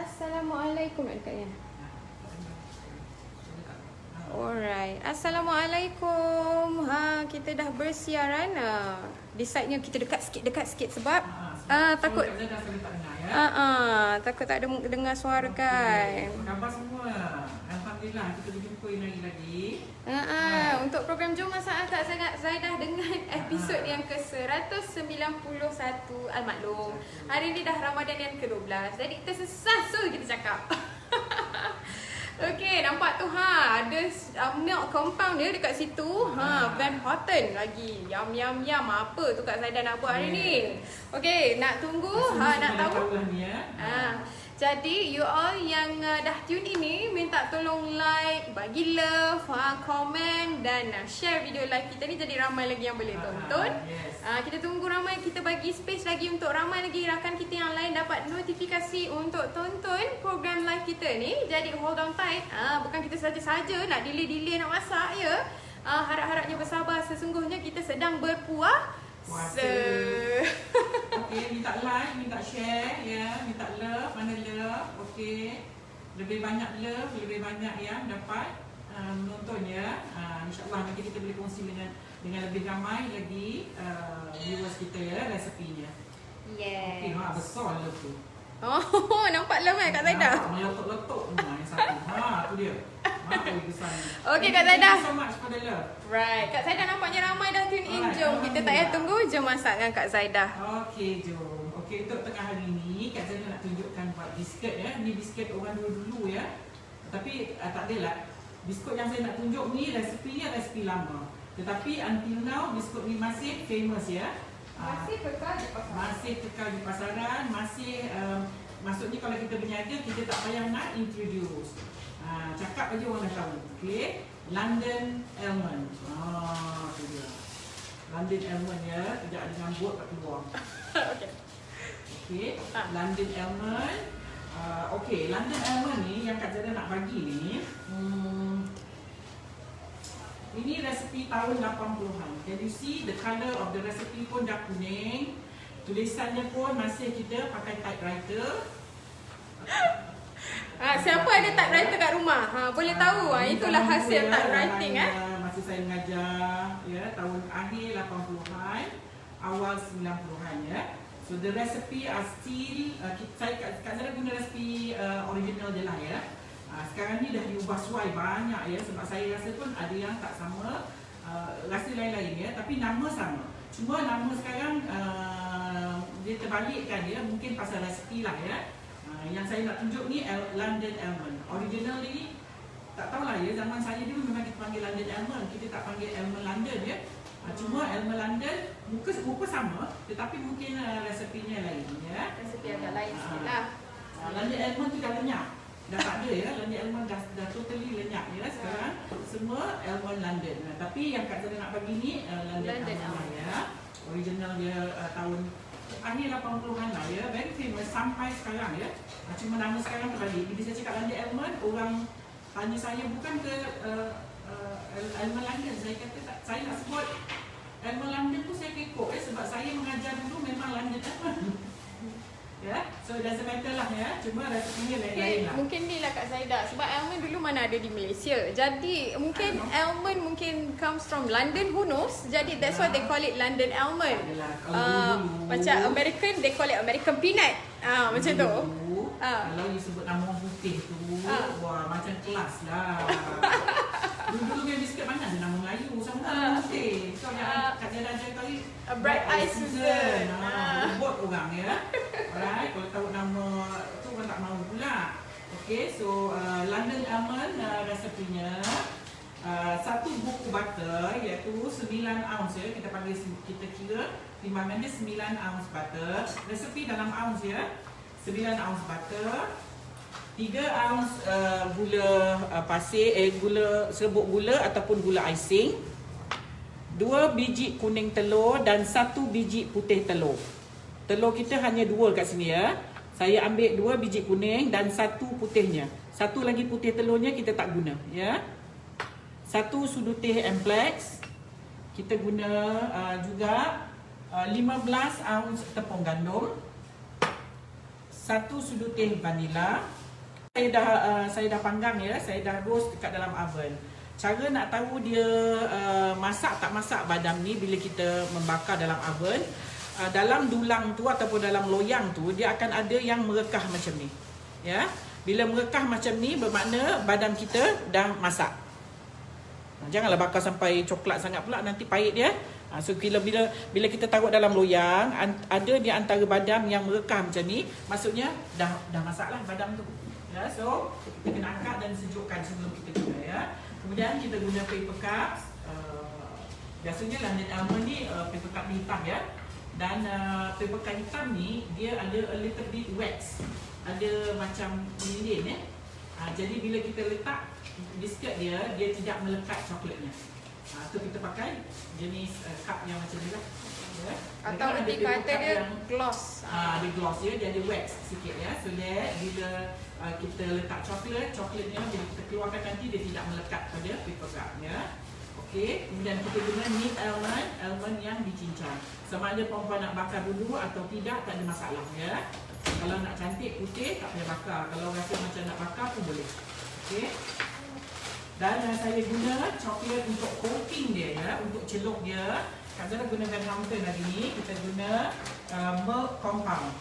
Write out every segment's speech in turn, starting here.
Assalamualaikum dekat ya. Alright. Assalamualaikum. Kita dah bersiaran. Decide-nya kita dekat sikit sebab takut takut tak ada dengar suara kan. Khabar semua. Alhamdulillah kita berjumpa lagi. Untuk program Jom Masak Akak Zaidah dengan episod yang ke-191. Maklum, hari ni dah Ramadan yang ke-12. Jadi kita sesasa kita cakap. Okey, nampak tu ada milk compound dia dekat situ. Van Houten lagi. Yum. Apa tu Kak Zaidah nak buat hari ni? Okey, nak tunggu, nak tahu. Jadi you all yang dah tune ini, minta tolong like, bagi love, komen dan share video live kita ni jadi ramai lagi yang boleh tonton. Kita tunggu ramai, kita bagi space lagi untuk ramai lagi rakan kita yang lain dapat notifikasi untuk tonton program live kita ni. Jadi hold on tight. Bukan kita saja-saja nak delay nak masak ya. Harap-harapnya bersabar, sesungguhnya kita sedang berpuasa. Okey, minta like, minta share ya, minta love, mana love. Okey. Lebih banyak love, lebih banyak yang dapat menonton ya. InsyaAllah nanti kita boleh kongsi dengan lebih ramai lagi viewers kita ya, resepinya. Yes. Okey, besar love tu. Oh, nampak love Kak Zaidah? Meletup-letup yang satu. Tu dia. Okey Kak Zaidah. Thank you so much for the love. Right, Kak Zaidah nampaknya ramai dah tune in. Jom kita tak payah tunggu, jom masak dengan Kak Zaidah. Okey, jom. Okey, untuk tengah hari ni Kak Zaidah nak tunjukkan buat biskuit ya. Ni biskuit orang dulu ya. Tapi tak adalah. Biskut yang saya nak tunjuk ni resepinya resepi lama. Tetapi until now biskut ni masih famous ya. Masih kekal di pasaran. Masih kekal di pasaran, masih maksudnya kalau kita berniaga kita tak payah nak introduce. Cakap aja orang dah tahu. Okey. London Almond. Tu dia. London Almond ya. Kejap ada nyambut kat keluar. Okey. London Almond. Okey, London Almond ni yang Kak Zaidah nak bagi ni. Ini resepi tahun 80-an. Can you see the colour of the recipe pun dah kuning. Tulisannya pun masih kita pakai typewriter. Siapa ada typewriter kat rumah? Boleh tahu. Itulah hasil typewriting masa saya mengajar ya, tahun akhir 80-an, awal 90-an ya. So the recipe are still Kak Zaidah guna recipe original je lah ya. Sekarang ni dah diubah suai banyak ya, sebab saya rasa pun ada yang tak sama, rasa lain-lain ya, tapi nama sama. Cuma nama sekarang dia terbalikkan ya, mungkin pasal resipi lah ya. Yang saya nak tunjuk ni London Almond. Original ni tak tahulah ya, zaman saya dulu memang kita panggil London Almond, kita tak panggil Almond London ya. Cuma Almond London muka sama, tetapi mungkin resepinya lain ya. Resepi agak lain sikit lah. London Almond tu dah lenyap. Dah tak ada ya, London Almond dah totally lenyap ya sekarang. Semua Almond London. Tapi yang Kak Zaidah nak bagi ni London Almond ya. Original dia tahun akhir 80-an lah ya. Very famous sampai sekarang ya. Cuma nama sekarang terbalik. Bila saya cakap London Almond, orang tanya saya bukan ke Almond London. Saya kata saya nak sebut Almond London tu saya kekok sebab saya mengajar dulu memang London Almond. Ya, so doesn't matter lah ya. Cuma resepinya lain-lain lah. Mungkin ni lah Kak Zaidah. Sebab almond dulu mana ada di Malaysia. Jadi mungkin almond mungkin comes from London, who knows. Jadi that's why they call it London almond. Macam American, they call it American peanut. Macam tu. Kalau you sebut nama orang putih tu, wah macam kelas lah. Dulu yang biskut mana ada nama Melayu sama nama putih. So Kak Zaidah ajar kali Bright Eye Susan. Buat orang ya. Alright, kalau tahu nama tu orang tak mahu pula. Okay, so London Almond resepinya satu buku butter iaitu 9 ounce ya. Kita panggil, kita kira timbangan dia 9 ounce butter. Resepi dalam ounce ya. 9 ounce butter, 3 ounce gula pasir, gula serbuk gula ataupun gula icing, 2 biji kuning telur dan 1 biji putih telur. Telur kita hanya 2 kat sini ya. Saya ambil 2 biji kuning dan 1 putihnya. 1 lagi putih telurnya kita tak guna ya. 1 sudu teh amplex. Kita guna juga 15 ounce tepung gandum. 1 1 sudu teh vanila. Saya dah panggang ya, saya dah roast dekat dalam oven. Cara nak tahu dia masak tak masak badam ni bila kita membakar dalam oven, dalam dulang tu ataupun dalam loyang tu dia akan ada yang merekah macam ni. Ya. Bila merekah macam ni bermakna badam kita dah masak. Janganlah bakar sampai coklat sangat pula, nanti pahit dia. So bila kita taruh dalam loyang, ada di antara badam yang merekah macam ni, maksudnya dah masaklah badam tu. Ya, so kita kena angkat dan sejukkan sebelum kita guna ya. Kemudian kita guna paper cups. Biasanya London almond ni paper cup ni hitam ya. Dan paper cup hitam ni dia ada a little bit wax. Ada macam lilin ya. Jadi bila kita letak biskuit dia tidak melekat coklatnya. Tu kita pakai jenis cup yang macam ni lah. Ya. Atau lebih kata dia gloss. Ada gloss dia ada wax sikit ya. So that bila kita letak coklatnya bila kita keluarkan nanti dia tidak melekat pada paper cup ya. Okey, kemudian kita guna neat almond yang dicincang. Sama ada perempuan nak bakar dulu atau tidak tak ada masalah ya. Kalau nak cantik putih tak payah bakar. Kalau rasa macam nak bakar pun boleh. Okey. Dan saya guna coklat untuk coating dia ya, untuk celup dia. Kak Zara guna Van Houten hari ni, kita guna milk compound.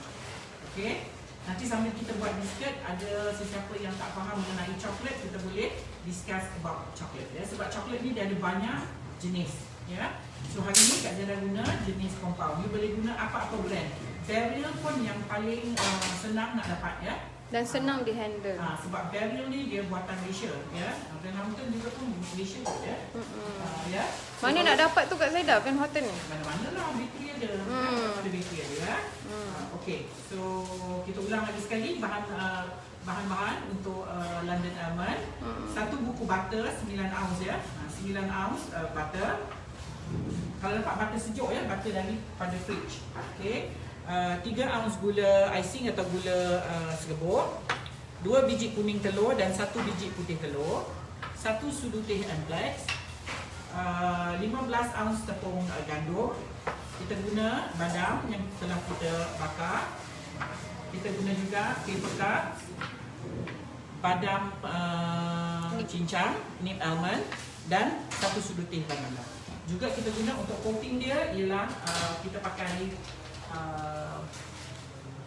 Okey. Nanti sambil kita buat biskuit, ada sesiapa yang tak faham mengenai coklat, kita boleh discuss about coklat ya. Sebab coklat ni dia ada banyak jenis ya. So hari ni Kak Zara guna jenis compound. You boleh guna apa-apa brand. Barrel pun yang paling senang nak dapat ya. Dan senang di handle. Sebab barrel ni dia buatan Malaysia ya. Van Houten juga pun Malaysia ya. Ya. Mana nak dapat tu Kak Zaidah Van Houten ni? Mana-mana lah bakery ada. Ada bakery ada ya. Okey. So kita ulang lagi sekali bahan-bahan untuk London almond. 1 buku butter 9 ounce ya. 9 ounce butter. Kalau dapat butter sejuk ya, butter daripada fridge. Okey. 3 ounce gula icing atau gula serbuk, 2 biji kuning telur dan 1 biji putih telur, 1 sudu teh amplex, 15 ounce tepung gandum. Kita guna badam yang telah kita bakar. Kita guna juga paper cup, badam cincang, neat almond dan 1 sudu teh vanila. Juga kita guna untuk coating dia ialah kita pakai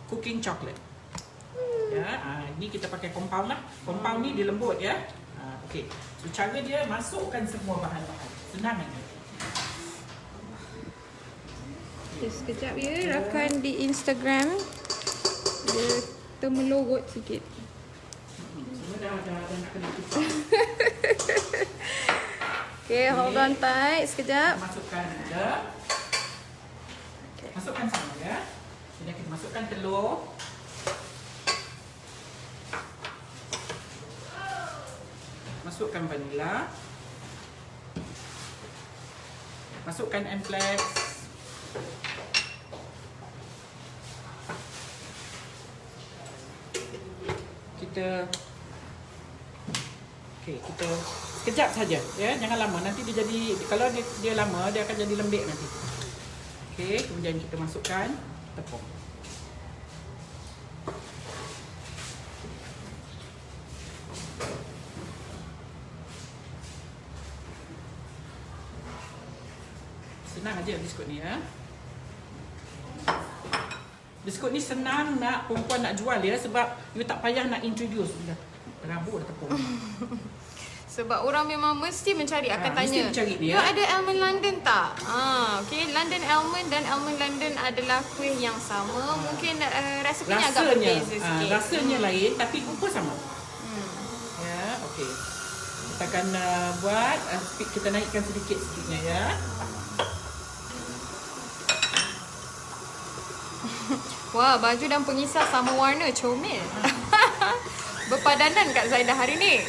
cooking chocolate. Ya, ini kita pakai compound lah. Compound ni dia lembut ya. Okey. So cara dia masukkan semua bahan-bahan. Senang aja. Okay, sekejap ya, rakan di Instagram dia termelorot sikit. Semua dah nak kena tutup. Okay, hold on tight sekejap. Masukkan juga. Masukkan semua ya. Kemudian kita masukkan telur. Masukkan vanila. Masukkan amplex. Kita sekejap saja ya, jangan lama. Nanti dia jadi, kalau dia lama dia akan jadi lembek nanti. Okey, kemudian kita masukkan tepung. Senang aja biskut ni ya. Biskut ni senang nak perempuan nak jual ya, sebab you tak payah nak introduce. Dah terabur dah tepung. Sebab orang memang mesti mencari, akan tanya. Mesti mencari dia. You ada almond London tak? Okay, London almond dan almond London adalah kuih yang sama. Mungkin resepinya agak berbeza sikit. Rasanya lain tapi rupa sama. Ya, okey. Kita akan buat, kita naikkan sedikit-sedikitnya ya. Wah, baju dan pengisar sama warna, comel. Berpadanan Kak Zaidah hari ni.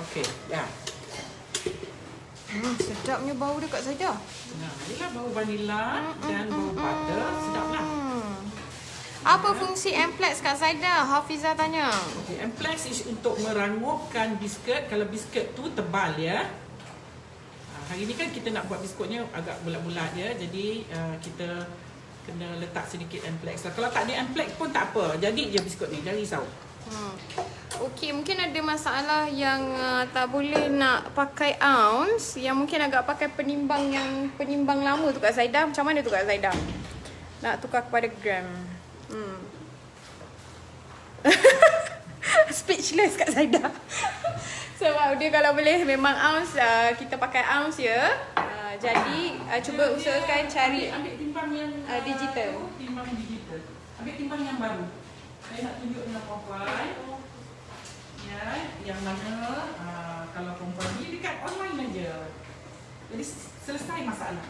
Okey, ya. Sedapnya bau dia Kak Zaidah. Nah, Yelah, bau vanilla dan bau butter. Sedap lah. Apa fungsi Amplex Kak Zaida? Hafizah tanya. Okay, Amplex is untuk merangupkan biskut. Kalau biskut tu tebal ya. Hari ni kan kita nak buat biskutnya agak bulat-bulat ya. Jadi kita kena letak sedikit Amplex lah. Kalau tak ada Amplex pun tak apa. Jadi je biskut ni, jangan risau. Okey, mungkin ada masalah yang tak boleh nak pakai ounce, yang mungkin agak pakai penimbang lama tu Kak Zaida. Macam mana tu Kak Zaida? Nak tukar kepada gram. Speechless Kak Zaida. Sebab dia kalau boleh memang ounce, kita pakai ounce ya. Jadi cuba usahakan cari ambil timbang yang digital. Timbang digital. Ambil timbang yang baru. Saya nak tunjuk dengan perempuan. Ya, yang mana kalau perempuan ni dekat online aja. Jadi selesai masalah.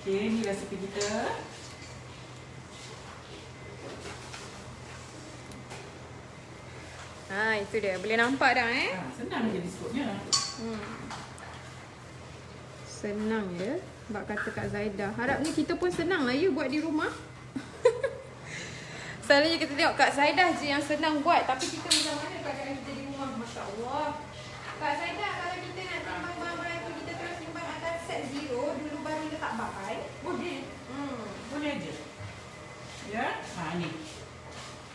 Okey, ni resepi kita. Itu dia. Boleh nampak dah Senang je biskutnya. Senang ya. Sebab kata Kak Zaida. Harapnya kita pun senang lah ya buat di rumah. Selalunya kita tengok Kak Zaida je yang senang buat. Tapi kita macam mana keadaan kita di rumah? Masya Allah. Kak Zaida, kalau kita nak timbang barang-barang tu, kita terus timbang atas set zero. Dulu baru letak bahan. Boleh. Boleh aja. Ya, ni.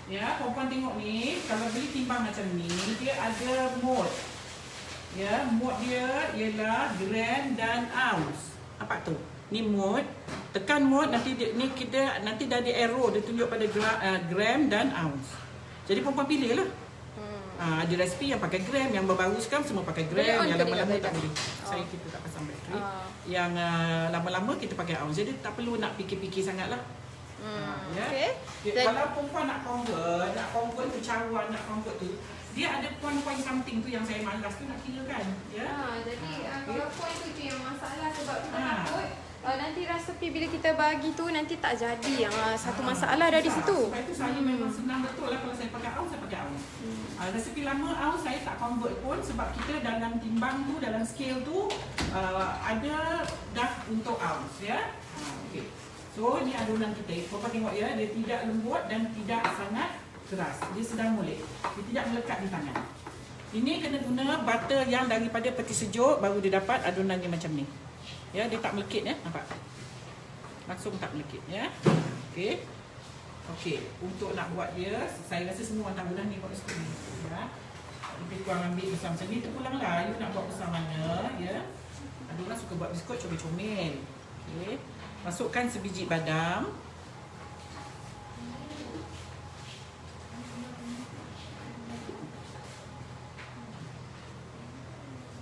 Ya, perempuan tengok ni, kalau beli timbang macam ni, dia ada mode. Ya, mode dia ialah gram dan ounce. Apa tu? Ni mode. Tekan mode, nanti ni kita nanti dah ada arrow dia tunjuk pada gram dan ounce. Jadi perempuan pilih lah. Ada resipi yang pakai gram, yang baru sekarang semua pakai gram, yang lama-lama tak boleh. Saya kita tak pasang bateri. Yang lama-lama kita pakai ounce. Jadi tak perlu nak fikir-fikir sangatlah. Okay. Kalau perempuan nak convert tu cawan, nak convert tu, dia ada point something tu yang saya malas tu nak kira kan. Ya. Jadi kalau point tu yang masalah, sebab kita takut nanti resepi bila kita bagi tu nanti tak jadi yang satu masalah dari situ. Sebab itu saya memang senang betul lah kalau saya pakai ounce, saya pakai ounce. Resepi lama ounce saya tak convert pun sebab kita dalam timbang tu, dalam scale tu ada dah untuk ounce ya. Okey. So ni adunan kita. Bapak tengok ya, dia tidak lembut dan tidak sangat keras. Dia sedang molek. Dia tidak melekat di tangan. Ini kena guna butter yang daripada peti sejuk baru dia dapat adunannya macam ni. Ya, dia tak melekit ya, nampak? Langsung tak melekit ya. Okey. Okey, untuk nak buat dia, saya rasa semua tahu dah ni buat seperti ni. Ya. Lebih kurang ambil besar macam ni, terpulanglah you nak buat besar mana ya. Ada orang suka buat biskut comel-comel. Okey. Masukkan sebiji badam.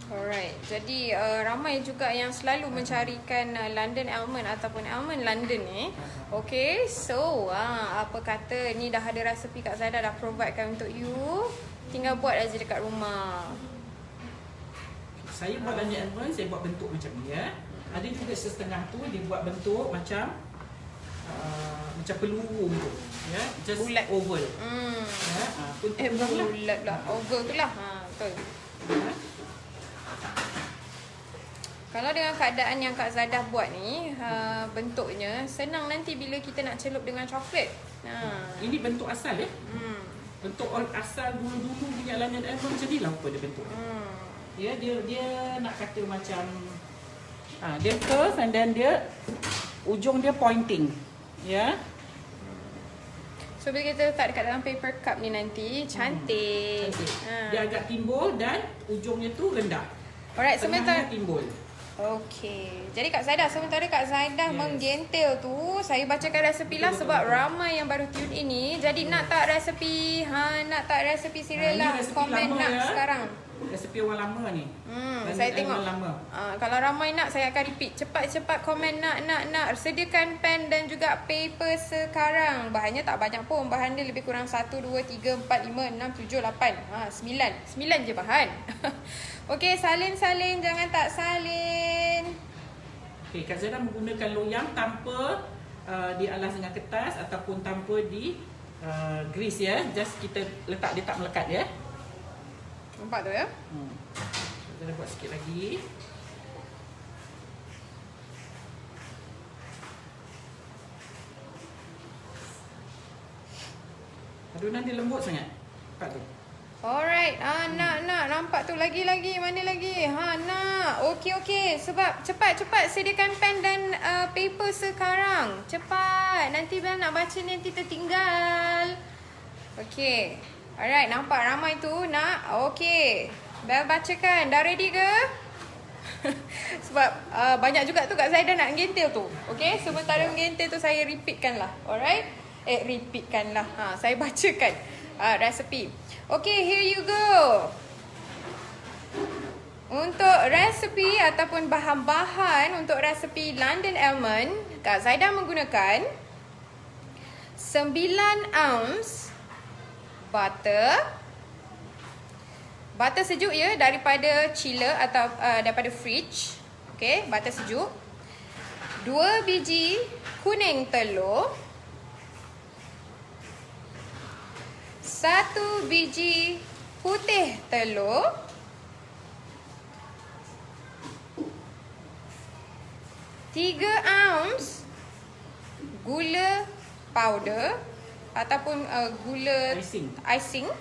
Alright, jadi ramai juga yang selalu mencarikan London almond ataupun almond London ni. Okay, so apa kata ni dah ada resepi Kak Zaida dah providekan untuk you. Tinggal buat aja dekat rumah. Saya buat London almond, saya buat bentuk macam ni ya. Ada juga setengah tu dia buat bentuk macam peluru tu ya, just bulat oval. Ya, bulat lah. Oval tu lah. Betul. Ya. Kalau dengan keadaan yang Kak Zaida buat ni, bentuknya senang nanti bila kita nak celup dengan coklat. Ini bentuk asal ya. Bentuk asal dulu-dulu punya London almond macam ni lah apa dia bentuk. Ya, dia nak kata macam dia curve and then dia ujung dia pointing. Ya. So bila kita letak dekat dalam paper cup ni nanti cantik. Dia agak timbul dan ujungnya tu rendah. Alright, sementara timbul. Okey. Jadi Kak Zaida, sementara Kak Zaida menggentil tu, saya bacakan resepi lah sebab ramai yang baru tune ini. Jadi nak tak resepi, nak tak resepi serial lah, komen nak ya. Sekarang. Resepi orang lama ni. Saya tengok. Kalau ramai nak, saya akan repeat. Cepat-cepat komen nak. Sediakan pen dan juga paper sekarang. Bahannya tak banyak pun. Bahan dia lebih kurang 1, 2, 3, 4, 5, 6, 7, 8. 9 je bahan. Okey, salin-salin. Jangan tak salin. Okey, Kak Zaida menggunakan loyang tanpa dialas dengan kertas ataupun tanpa di grease ya. Just kita letak, dia tak melekat ya. Nampak tu ya? Kita dah buat sikit lagi. Adunan dia lembut sangat. Nampak tu. Alright. Nak nampak tu lagi mana lagi? Nak. Okey. Sebab cepat sediakan pen dan paper sekarang. Cepat. Nanti Bel nak baca nanti tertinggal. Okey. Alright, nampak ramai tu nak. Okey. Bel bacakan. Dah ready ke? Sebab banyak juga tu Kak Zaidah nak gentil tu. Okey, sementara gentil tu saya repeatkan lah. Alright? Repeatkan lah. Saya bacakan resepi. Okay, here you go. Untuk resepi ataupun bahan-bahan untuk resepi London Almond, Kak Zaidah menggunakan 9 ounce butter. Butter sejuk ya, daripada chiller atau daripada fridge. Okay, butter sejuk. 2 biji kuning telur. 1 biji putih telur. 3 ounce gula powder ataupun gula icing.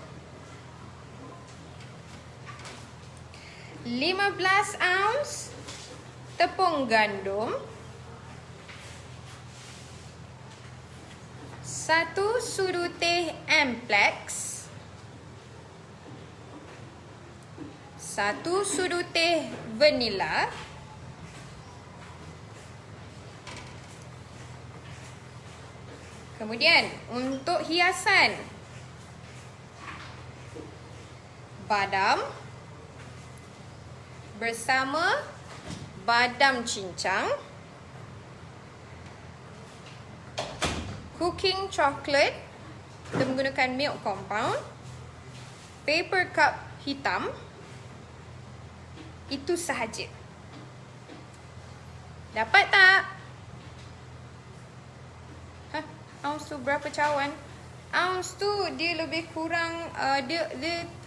15 ounce tepung gandum. 1 sudu teh Amplex. 1 sudu teh vanila. Kemudian untuk hiasan, badam bersama badam cincang, cooking chocolate, kita menggunakan milk compound, paper cup hitam. Itu sahaja. Dapat tak? Ounce tu berapa cawan? Ounce tu dia lebih kurang dia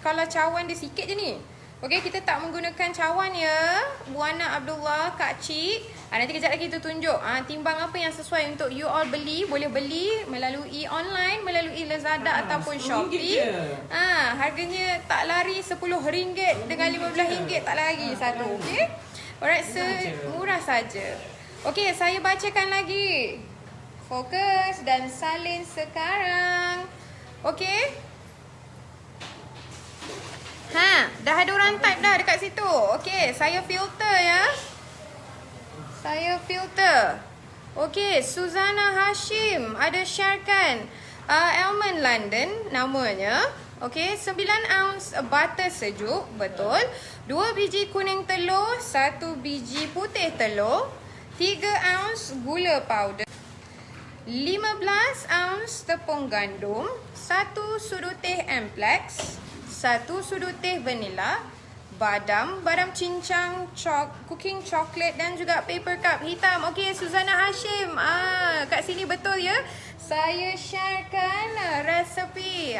kalau cawan dia sikit je ni. Okey, kita tak menggunakan cawan ya. Bu Ana Abdullah, Kak Cik. Nanti kejap lagi kita tunjuk timbang apa yang sesuai untuk you all beli. Boleh beli melalui online, melalui Lazada ataupun Shopee. Harganya tak lari RM10 dengan RM15 tak lari satu. Okey. Alright, murah saja. Okey, saya bacakan lagi. Fokus dan salin sekarang. Okey. Dah ada orang type dah dekat situ. Okey, saya filter ya. Saya filter. Okey, Suzana Hashim ada sharekan Almond London namanya. Okey, 9 ounce butter sejuk, betul. 2 biji kuning telur, 1 biji putih telur, 3 ounce gula powder, 15 ounce tepung gandum, 1 sudu teh Amplex, 1 sudu teh vanila, badam cincang, cooking chocolate dan juga paper cup hitam. Okey, Suzana Hashim. Kat sini betul ya. Saya sharekan resepi.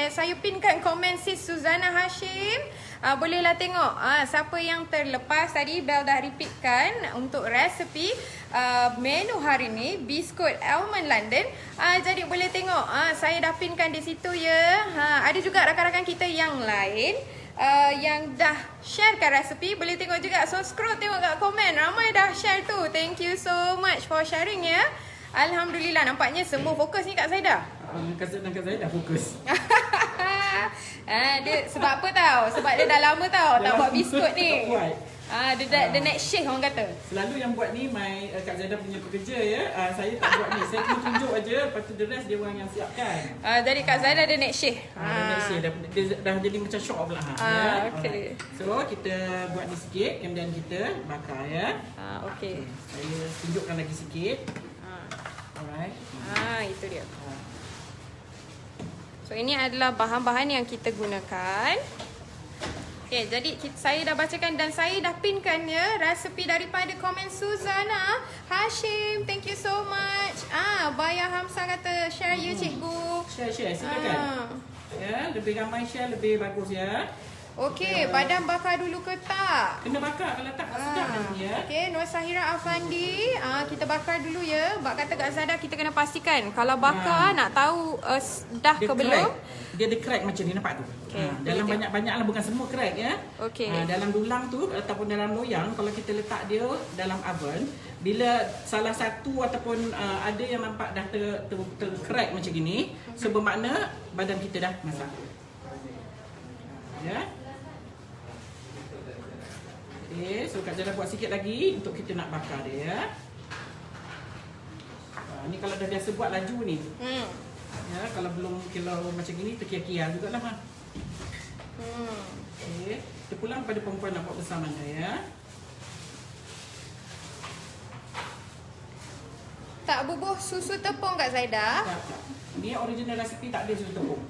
Saya pinkan komen sis Suzana Hashim. Bolehlah tengok siapa yang terlepas tadi. Bel dah repeatkan untuk resepi menu hari ni biskut Almond London. Jadi boleh tengok saya dah pinkan di situ ya. Ada juga rakan-rakan kita yang lain yang dah sharekan resepi. Boleh tengok juga. So scroll tengok kat komen. Ramai dah share tu. Thank you so much for sharing ya. Alhamdulillah, nampaknya semua fokus ni Kak Zaidah. Kak Zaidah fokus. Dia sebab apa tahu? Sebab dia dah lama tahu tak buat biskut ni. The next shift orang kata. Selalu yang buat ni Kak Zaidah punya pekerja ya. Saya tak buat ni. Saya cuma tunjuk aja, lepas tu the rest dia orang yang siapkan. Jadi Kak Zaidah the next shift. Next shift dah jadi macam show off lah. Okey. So kita buat ni sikit, kemudian kita bakar ya. Okey. Saya tunjukkan lagi sikit. Alright. Itu dia. So ini adalah bahan-bahan yang kita gunakan. Okay, jadi saya dah bacakan dan saya dah pinkan ya resepi daripada komen Suzana Hashim. Thank you so much. Bayar Hamzah kata share you cikgu. Share silakan. Ya, lebih ramai share lebih bagus ya. Okey, badam bakar dulu ke tak? Kena bakar, kalau tak sedap dia ya. Okey, Nur Sahira Afandi, kita bakar dulu ya. Bak kata Kak Zada kita kena pastikan kalau bakar nak tahu dah Dia ke belum. Dia ada crack macam ni, nampak tu. Okay. Dalam banyak-banyak lah, bukan semua crack ya. Okey. Dalam dulang tu ataupun dalam loyang, kalau kita letak dia dalam oven, bila salah satu ataupun ada yang nampak dah crack macam gini, so bermakna badan kita dah masak. Ya. Okay, so Kak Jana buat sikit lagi untuk kita nak bakar dia ya. Ni kalau dah biasa buat laju ni. Ya, kalau belum macam gini terkia-kia jugalah ha. Okey, terpulang pada perempuan nampak besar mana ya. Tak bubuh susu tepung Kak Zaida? Tak. Ni original resipi tak ada susu tepung.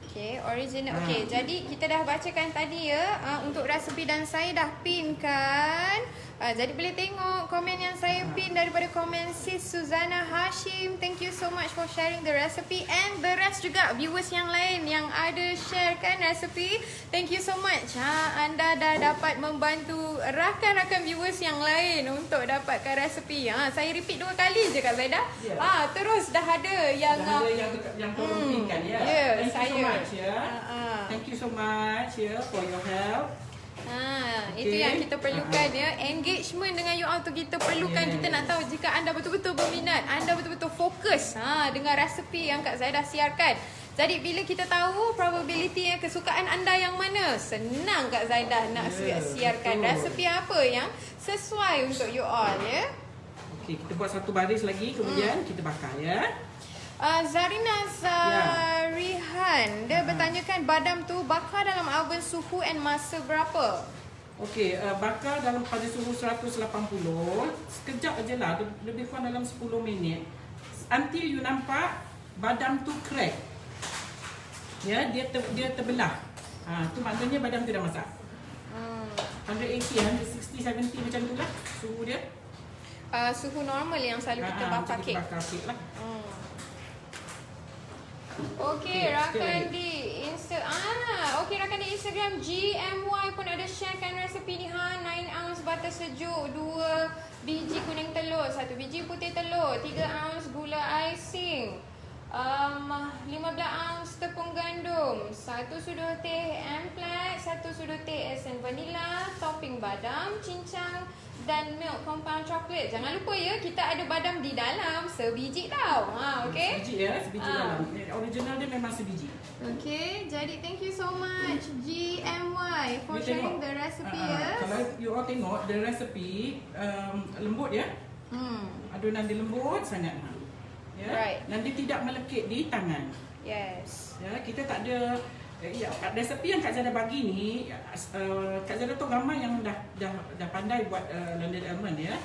Okey, original. Okey, jadi kita dah bacakan tadi ya untuk resipi dan saya dah pin kan. Jadi boleh tengok komen yang saya pin daripada komen Sis Suzana Hashim. Thank you so much for sharing the recipe and the rest juga viewers yang lain yang ada sharekan resipi. Thank you so much. Anda dah dapat membantu rakan-rakan viewers yang lain untuk dapatkan resipi. Saya repeat 2 kali je Kak Zaida. Yeah. Terus dah ada yang tolong pinkan ya. Yeah, Thank you so saya. much ya. Thank you so much ya for your help. Itu yang kita perlukan ya. Engagement dengan you all tu kita perlukan. Kita nak tahu jika anda betul-betul berminat, anda betul-betul fokus dengan resipi yang Kak Zaida siarkan. Jadi bila kita tahu probability yang kesukaan anda yang mana, senang Kak Zaida nak siarkan resipi apa yang sesuai untuk you all ya. Okey, kita buat satu baris lagi kemudian kita bakar ya. Zarina Zarihan dia bertanyakan badam tu bakar dalam oven suhu and masa berapa? Okey, bakar dalam pada suhu 180 sekejap aje lah, lebih kurang dalam 10 minit until you nampak badam tu crack. Ya, dia terbelah. Tu maknanya badam tu dah masak. 180, 160, 70 macam tu lah suhu dia. Suhu normal yang selalu kita bakar kek. Kita bakar kek lah. Okey, rakan di rakan di Instagram GMY pun ada sharekan resipi ni 9 ounce butter sejuk, 2 biji kuning telur, 1 biji putih telur, 3 ounce gula icing, 15 ounce tepung gandum, 1 sudu teh Amplat, 1 sudu teh esen vanila, topping badam, cincang dan milk compound coklat. Jangan lupa ya, kita ada badam di dalam sebiji tau. Okey. Sebiji ya, sebiji dalam. Original dia memang sebiji. Okey, jadi thank you so much GMY for sharing the recipe ya. Kalau you all tengok the recipe lembut ya. Adunan dia lembut sangat. Ya. Right. Dan dia tidak melekit di tangan. Yes. Ya, kita tak ada resipi yang Kak Zada bagi ni, Kak Zada tu ramai yang dah pandai buat London almond ya.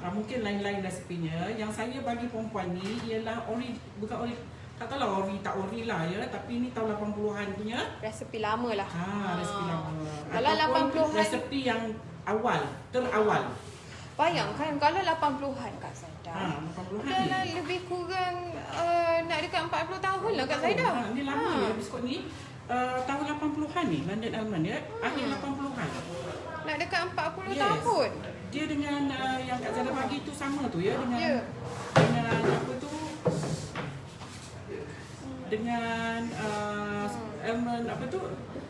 Mungkin lain-lain resipinya. Yang saya bagi perempuan ni ialah bukan ori, tak tahulah ori tak ori lah ya, tapi ni tahun 80-an punya. Resepi lama lah. Resepi lama. Kalau 80-an resepi yang terawal. Bayangkan kalau 80-an Kak Zaida. 80-an dah lebih kurang nak dekat 40 tahun lah Kak Zaida. Ni lama ya biskut ni. Tahun 80-an ni London almond ya, akhir 80-an. Nak dekat 40 tahun. Dia dengan yang Kak Zada bagi tu sama tu ya, dengan apa tu? Dengan almond apa tu?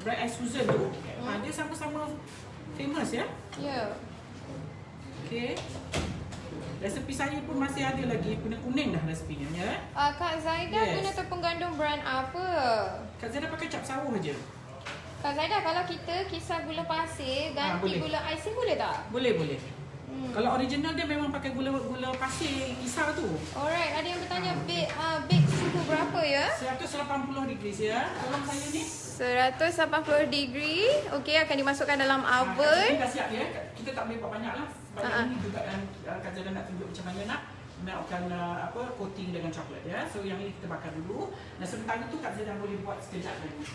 Bright Eye Susan tu. Dia sama-sama famous ya. Ya. Okey. Resepi saya pun masih ada lagi, kuning-kuning dah resepinya ya. Kak Zaida guna tepung gandum brand apa? Kak Zaida pakai cap sawah aja. Kak Zaida, kalau kita kisar gula pasir ganti gula icing boleh tak? Boleh. Kalau original dia memang pakai gula pasir kisar tu. Alright, ada yang bertanya bake suhu berapa ya? 180 degrees ya. Tolong saya ni. 180 degree. Okey, akan dimasukkan dalam oven. Kita dah siap ya. Kita tak boleh buat banyak lah. Sebab ini juga yang Kak Zada nak tunjuk macam mana nak meltkan coating dengan coklat ya. So yang ini kita bakar dulu. Dan sementara tu Kak Zada boleh buat sekejap lagi.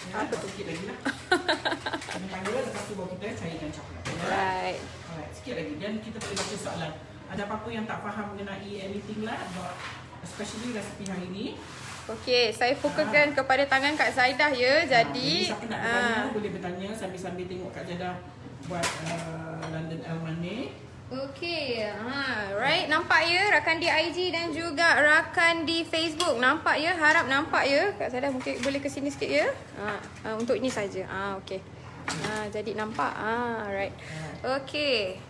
Ya, apa tu sikit lagi lah. Sementara lepas tu baru kita cairkan coklat ya. Alright, sikit lagi. Dan kita boleh baca soalan. Ada apa-apa yang tak faham mengenai anything lah, especially resipi hari ini. Okey, saya fokuskan kepada tangan Kak Zaidah ya. Jadi siapa nak bertanya boleh bertanya sambil-sambil tengok Kak Zaidah buat London Almond ni. Okey, right, nampak ya rakan di IG dan juga rakan di Facebook. Nampak ya, harap nampak ya. Kak Zaidah mungkin boleh ke sini sikit ya. Untuk ini saja. Okey. Jadi nampak. Right. Okey.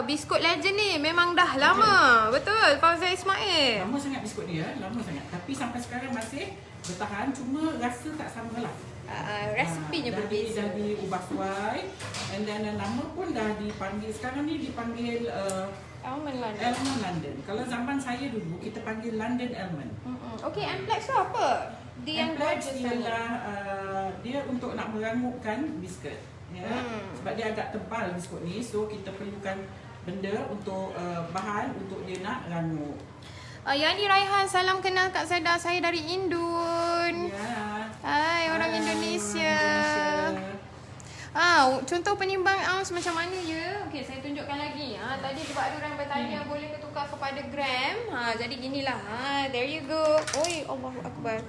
Biskut Legend ni memang dah lama. Betul, Fauzia Ismail. Lama sangat biskut dia, lama sangat. Tapi sampai sekarang masih bertahan, cuma rasa tak sama lah. Resepinya berbeza. Dah diubah sesuai. And then nama pun dah dipanggil, sekarang ni dipanggil Almond London. Almond London. Kalau zaman saya dulu, kita panggil London Almond. Okey, Amplex tu apa? Dia yang Amplex gorgeous ialah dia untuk nak merangupkan biskut. Ya, sebab dia agak tebal biskut ni, so kita perlukan benda untuk bahan untuk dia nak rangup. Yani Raihan, salam kenal Kak Zaidah. Saya dari Indun. Ya. Hai, orang Indonesia. Contoh penimbang ounce macam mana ya? Okey, saya tunjukkan lagi. Tadi sebab ada orang bertanya boleh ke tukar kepada gram. Jadi ginilah. There you go. Oi, Allahu Akbar.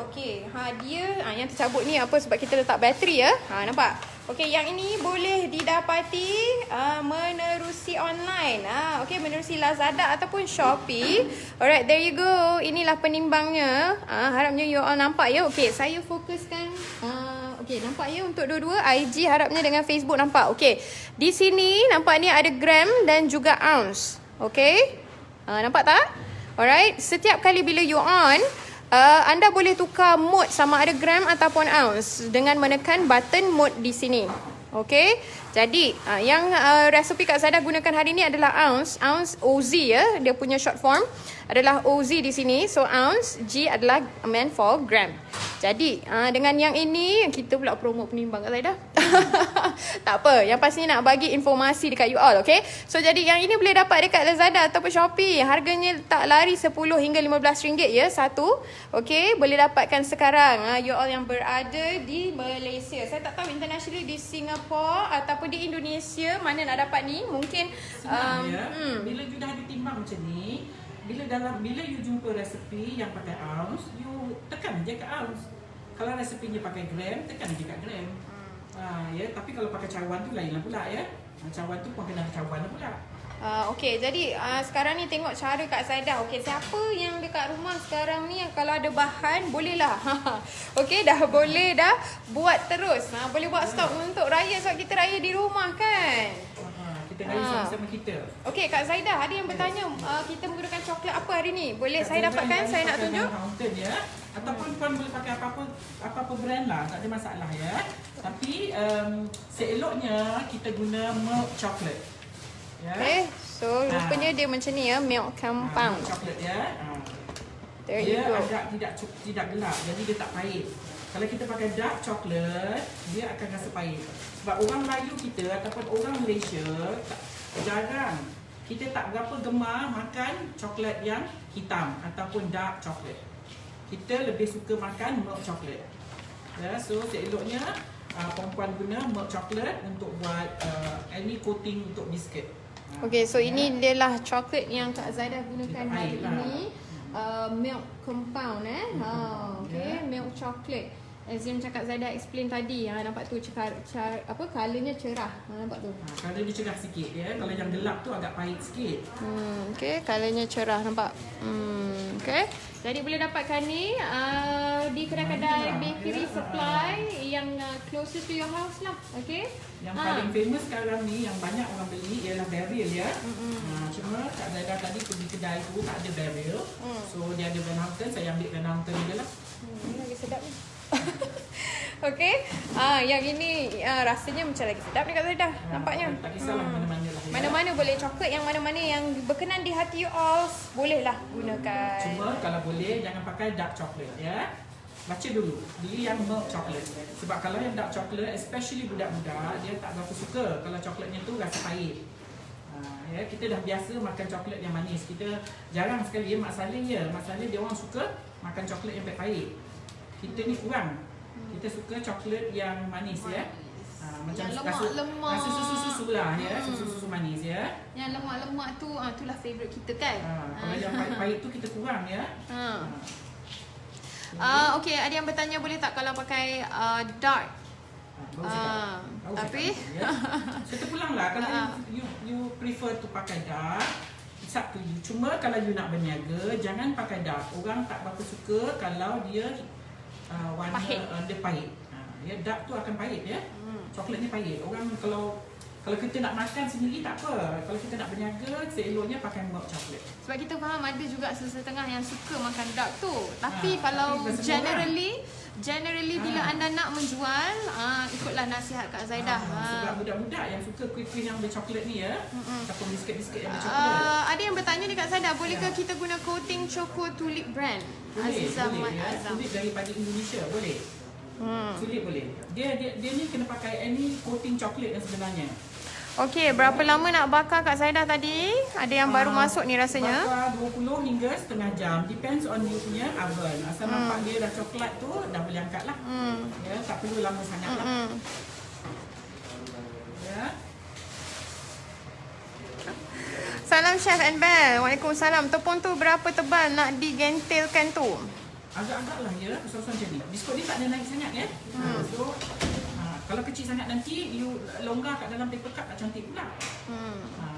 Okey. Dia yang tercabut ni apa sebab kita letak bateri ya. Nampak? Okey, yang ini boleh didapati menerusi online. Okey, menerusi Lazada ataupun Shopee. Alright, there you go. Inilah penimbangnya. Harapnya you all nampak ya. Okey, saya fokuskan okey, nampak ya untuk dua-dua. IG harapnya dengan Facebook nampak. Okey. Di sini nampak ni ada gram dan juga ounce. Okey? Nampak tak? Alright, setiap kali bila you on, anda boleh tukar mode sama ada gram ataupun ounce dengan menekan button mode di sini. Okey. Jadi, yang resepi Kak Zaidah gunakan hari ni adalah ounce OZ ya. Dia punya short form adalah OZ di sini. So ounce, G adalah meant for gram. Jadi, dengan yang ini kita pula promo penimbang Kak Zaidah. Tak apa, yang pastinya nak bagi informasi dekat you all, okay? So jadi yang ini boleh dapat dekat Lazada ataupun Shopee. Harganya tak lari 10 hingga RM15 ya satu. Okay, boleh dapatkan sekarang. You all yang berada di Malaysia. Saya tak tahu internationally di Singapura ataupun di Indonesia mana nak dapat ni. Mungkin senang ya. Bila you dah ada timbang macam ni, bila you jumpa resepi yang pakai ounce, you tekan je kat ounce. Kalau resepinya pakai gram, tekan je kat gram. Ya, tapi kalau pakai cawan tu lain lah pula ya. Cawan tu pun kena cawan lah pula. Okey, jadi sekarang ni tengok cara Kak Zaidah. Okey, siapa yang dekat rumah sekarang ni yang kalau ada bahan bolehlah. Okey, dah boleh dah buat terus. Boleh buat stok untuk raya sebab kita raya di rumah kan. Kita raya sama-sama kita. Okey, Kak Zaidah, ada yang bertanya kita menggunakan coklat apa hari ni? Boleh saya dapatkan? Saya nak tunjuk. Fountain ya. Ataupun puan boleh pakai apa-apa brand lah, tak ada masalah ya. Tapi seeloknya kita guna milk chocolate. Ya. Okay, so rupanya dia macam ni ya, milk compound. Milk chocolate ya. There you go. Dia agak tidak gelap, jadi dia tak pahit. Kalau kita pakai dark chocolate, dia akan rasa pahit. Sebab orang Melayu kita ataupun orang Malaysia jarang, kita tak berapa gemar makan coklat yang hitam ataupun dark chocolate. Kita lebih suka makan milk chocolate. Ya, so seeloknya perempuan guna milk chocolate untuk buat any coating untuk biskut. Okay, so ini adalah coklat yang Kak Zaidah gunakan hari ini. Milk compound okay, milk chocolate. As yang Kak Zaidah explain tadi, nampak tu colornya cerah. Nampak tu. Color dia cerah sikit ya. Kalau yang gelap tu agak pahit sikit. Okay, colornya cerah nampak. Okay. Jadi boleh dapatkan ni di kedai-kedai bakery supply yang closest to your house lah. Okay. Yang paling famous sekarang ni yang banyak orang beli ialah barrel ya. Cuma Kak Zaidah tadi pergi kedai tu tak ada barrel. So dia ada Van Houten, saya ambil Van Houten je lah. Ini lagi sedap ni. Okay. Yang ini rasanya macam lagi sedap ni Kak Zaidah. Nampaknya. Tak kisahlah mana-mana lah. Mana-mana boleh coklat, yang mana-mana yang berkenan di hati you all, bolehlah gunakan. Cuma kalau boleh jangan pakai dark chocolate ya. Baca dulu. Beli yang milk chocolate. Sebab kalau yang dark chocolate, especially budak-budak, dia tak berapa suka kalau coklatnya tu rasa pahit. Ya, kita dah biasa makan coklat yang manis. Kita jarang sekali ya, masalahnya dia orang suka makan coklat yang pahit. Kita ni kurang. Kita suka coklat yang manis ya. Macam yang lemak-lemak. Rasa susu-susu lah ya, susu-susu manis ya. Yang lemak-lemak tu itulah favourite kita kan. Kalau yang pahit-pahit tu kita kurang ya. Okay, ada yang bertanya boleh tak kalau pakai dark? Baru cakap. Baru tapi cakap, ya. So terpulanglah kalau you prefer to pakai dark, it's up to you. Cuma kalau you nak berniaga, jangan pakai dark. Orang tak berapa suka kalau dia warna Pahit. Dia pahit. Ya, dark tu akan pahit ya. Coklat ni pahit. Orang kalau kita nak makan sendiri tak apa. Kalau kita nak berniaga, seeloknya pakai milk coklat. sebab kita faham ada juga setengah yang suka makan dark tu. Tapi kalau tapi semua generally bila anda nak menjual, ikutlah nasihat Kak Zaidah. Sebab budak-budak yang suka kuih-kuih yang bercoklat ni ya. Ataupun biskit-biskit yang bercoklat. Ada yang bertanya ni Kak Zaidah, bolehkah kita guna coating Choco Tulip brand? Azizah Mat ya. Azam. Tulip daripada Indonesia boleh. Tulip boleh. Dia ni kena pakai any coating coklat yang sebenarnya. Okey, berapa lama nak bakar Kak Zaidah tadi? Ada yang baru masuk ni rasanya. Bakar 20 hingga setengah jam. Depends on you punya oven. Asal nampak dia dah coklat tu, dah boleh angkat lah. Ya, tak perlu lama sangat lah. Ya. Salam Chef and Belle. Waalaikumsalam. Tepung tu berapa tebal nak digentilkan tu? Agak-agak lah ya, besar-besar macam ni. Biskut ni tak ada naik sangat ya. So, kalau kecil sangat nanti, you longgar kat dalam paper cup tak cantik pula.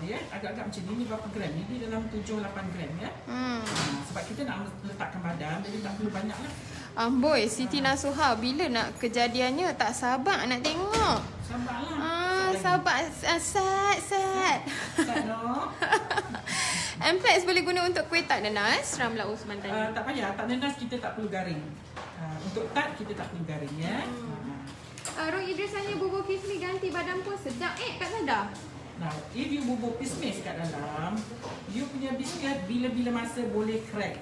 Ya, agak-agak macam ni berapa gram? Ni dalam 7-8 gram ya. Sebab kita nak letakkan badan, jadi tak perlu banyak lah. Amboi, Siti Nasuha, bila nak kejadiannya? Tak sabar nak tengok. Sabarlah. Sabar. Sad. Sad no? Amplex boleh guna untuk kuih tak nanas? Ramla Usman tanya. Tak payah, tak nanas kita tak perlu garing. Untuk tart kita tak perlu garing ya. Roh Idris hanya bubur kismis ganti badan pun sedap. Kak Zaidah. Now, if you bubur kismis kat dalam, you punya biskuit bila-bila masa boleh crack.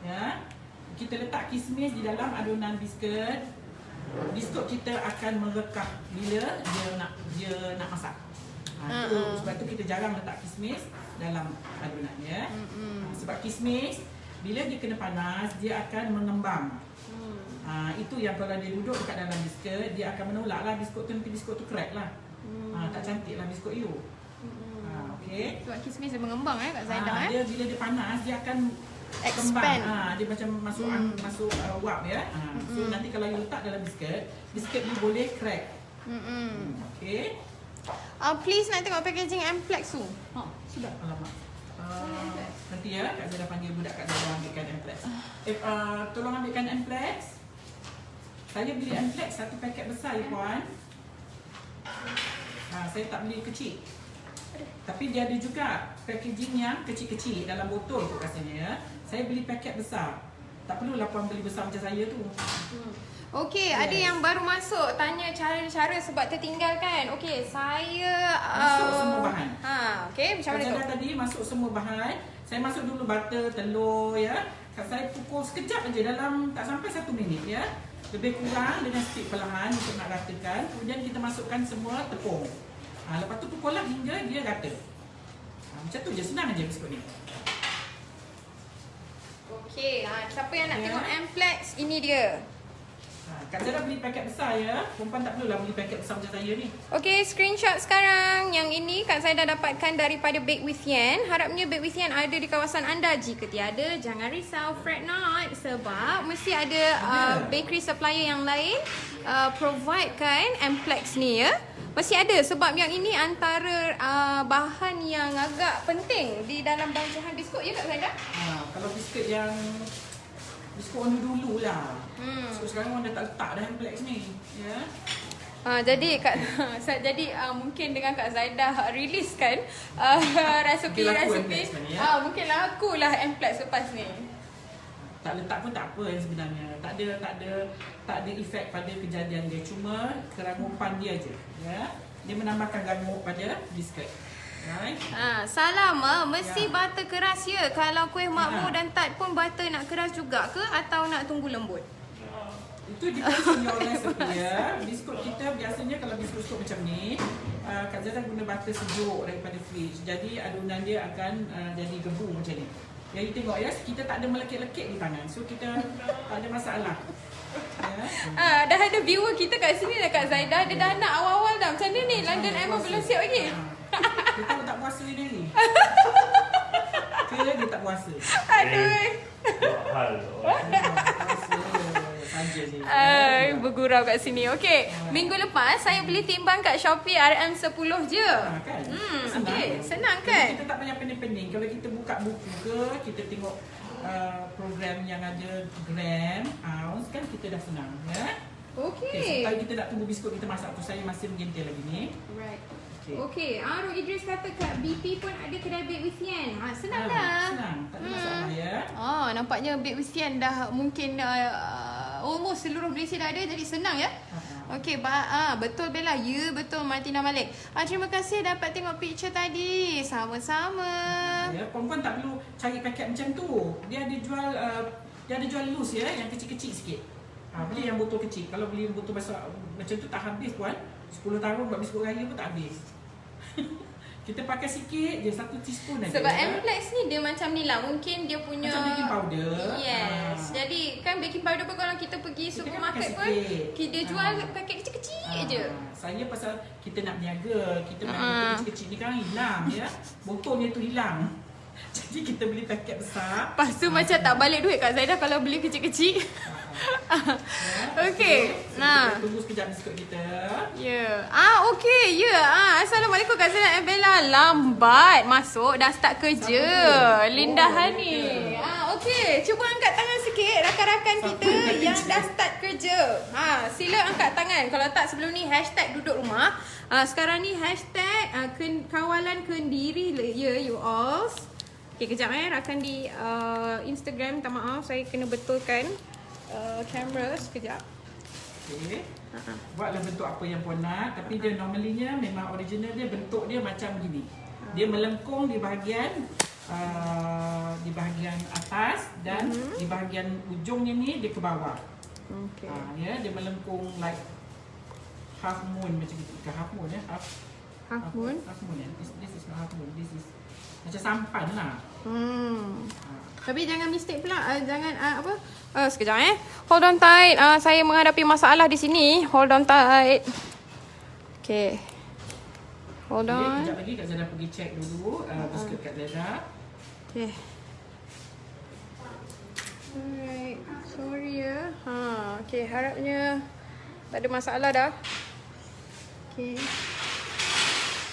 Ya. Kita letak kismis di dalam adunan biskut. Biskut kita akan merekah bila dia nak masak. Sebab tu kita jarang letak kismis dalam adunan ya. Sebab kismis bila dia kena panas, dia akan mengembang. Itu yang kalau dia duduk dekat dalam biskut, dia akan menolak lah biskut tu, nanti biskut tu crack lah. Tak cantik lah biskut you. Okay. Sebab kismis dia mengembang Kak Zaidah. Dia bila dia panas, dia akan Expand. kembang. Dia macam masuk wap ya. So nanti kalau you letak dalam biskut you boleh crack. Okay. Please nak tengok packaging Amplex tu. Sudah. Alamak. Nanti ya, Kak Zaidah panggil budak Kak Zaidah ambilkan Amplex. Tolong ambilkan Amplex. Saya beli Amplex satu paket besar ya puan. Saya tak beli kecil. Tapi dia ada juga packaging yang kecil-kecil dalam botol tu rasanya ya. Saya beli paket besar. Tak perlulah puan beli besar macam saya tu. Okey, ada yang baru masuk tanya cara-cara sebab tertinggalkan. Okey, saya Masuk semua bahan. okey, macam mana tu? Saya tadi masuk semua bahan. Saya masuk dulu butter, telur ya. Saya pukul sekejap aja dalam tak sampai 1 minit ya. Lebih kurang dengan stick perlahan untuk nak ratakan. Kemudian kita masukkan semua tepung. Lepas tu pukul lah hingga dia rata. Macam tu je, senang aja biskut ni. Okey, siapa yang nak tengok Amplex, ini dia. Kak Zara beli paket besar ya. Perempuan tak perlulah beli paket besar macam saya ni. Okey, screenshot sekarang. Yang ini Kak saya dah dapatkan daripada Bake with Yan. Harapnya Bake with Yan ada di kawasan anda. Jika tiada, jangan risau, fret not. Sebab mesti ada bakery supplier yang lain providekan Amplex ni ya. Mesti ada sebab yang ini antara bahan yang agak penting di dalam bahan biskut ya Kak Zaidah? Kalau biskut yang biskut orang dulu lah. So sekarang orang dah tak letak dah Amplex ni. Ya. Jadi mungkin dengan Kak Zaidah releasekan resepi-resepi. Mungkin lakulah Amplex lepas ni. Tak letak pun tak apa yang sebenarnya. Tak ada efek pada kejadian dia. Cuma kerangupan dia je. Ya. Dia menambahkan rangup pada biskut. Right. Salam mesti butter keras ya. Kalau kuih makmur dan tart pun butter nak keras juga ke atau nak tunggu lembut? Itu depends on your recipe ya. Biskut kita biasanya kalau biskut macam ni, Kak Zara guna butter sejuk daripada fridge. Jadi adunan dia akan jadi gebu macam ni. Yang you tengok ya, kita tak ada melekit-lekit di tangan. So kita tak ada masalah. Ya. Dah ada viewer kita kat sini dah Kak Zaidah. Dia dah nak awal-awal dah. Macam mana ni? London Emma belum siap lagi. Kita pun tak puasa diri. ke dia tak puasa? Aduh. Hal. Saja je. Bergurau kat sini. Okey, minggu lepas saya beli timbang kat Shopee RM10 je. Kan? Okey, senang kan? Kita tak payah pening-pening. Kalau kita buka buku ke, kita tengok program yang ada gram, ounce kan kita dah senang ya. Okey. Kalau kita nak tunggu biskut kita masak tu, saya masih mengintai lagi ni. Right. Okey. Okey, Arul Idris kata kat BP pun ada kedai Bake with Yan. Senang dah. Senang, tak ada masalah ya. Nampaknya Bake with Yan dah mungkin almost seluruh Malaysia dah ada, jadi senang ya. Okey, betul Bella. Ya, betul Martina Malik. Terima kasih dapat tengok picture tadi. Sama-sama. Ya, perempuan tak perlu cari paket macam tu. Dia ada jual loose ya, yang kecil-kecil sikit. Beli yang botol kecil. Kalau beli botol besar macam tu tak habis puan. 10 tahun buat biskut raya pun tak habis. Kita pakai sikit je, 1 teaspoon aja. Sebab Amplex ni dia macam ni lah. Mungkin dia punya macam baking powder. Yes. Jadi kan baking powder pun kalau kita pergi Kita kan supermarket pakai pun sikit. dia jual paket kecil-kecil je. Saya pasal kita nak berniaga. Kita nak botol kecil-kecil ni kan hilang ya. Botolnya tu hilang. Jadi kita beli paket besar. Lepas tu macam tak balik duit Kak Zaidah kalau beli kecil-kecil. Okey. Kita tunggu sekejap biskut kita. Ya. Okey. Ya. Assalamualaikum Kak Zaidah and Bella. Lambat masuk, dah start kerja. Linda Hani. Okey. Cuba angkat tangan sikit rakan-rakan kita yang dah start kerja. Sila angkat tangan. Kalau tak sebelum ni hashtag duduk rumah. Sekarang ni hashtag kawalan Kendiri ya you all. Okay, kejap rakan di Instagram, minta maaf saya kena betulkan kamera sekejap. Okay. Buatlah bentuk apa yang puan nak, tapi dia normalinya memang original dia bentuk dia macam gini. Dia melengkung di bahagian atas dan di bahagian ujungnya ni dia ke bawah. Okay. Ya, dia melengkung like half moon macam gitu. Bukan half moon ya, Half moon. Half moon ya. This is not half moon. This is macam sampan lah. Tapi jangan mistake pula. Jangan apa? Sekejap Hold on tight. Saya menghadapi masalah di sini. Hold on tight. Okay. Hold on. Kejap lagi Kak Zada pergi check dulu biskut Kak Zada. Okay. Alright. Sorry ya. Okay, harapnya tak ada masalah dah. Okay.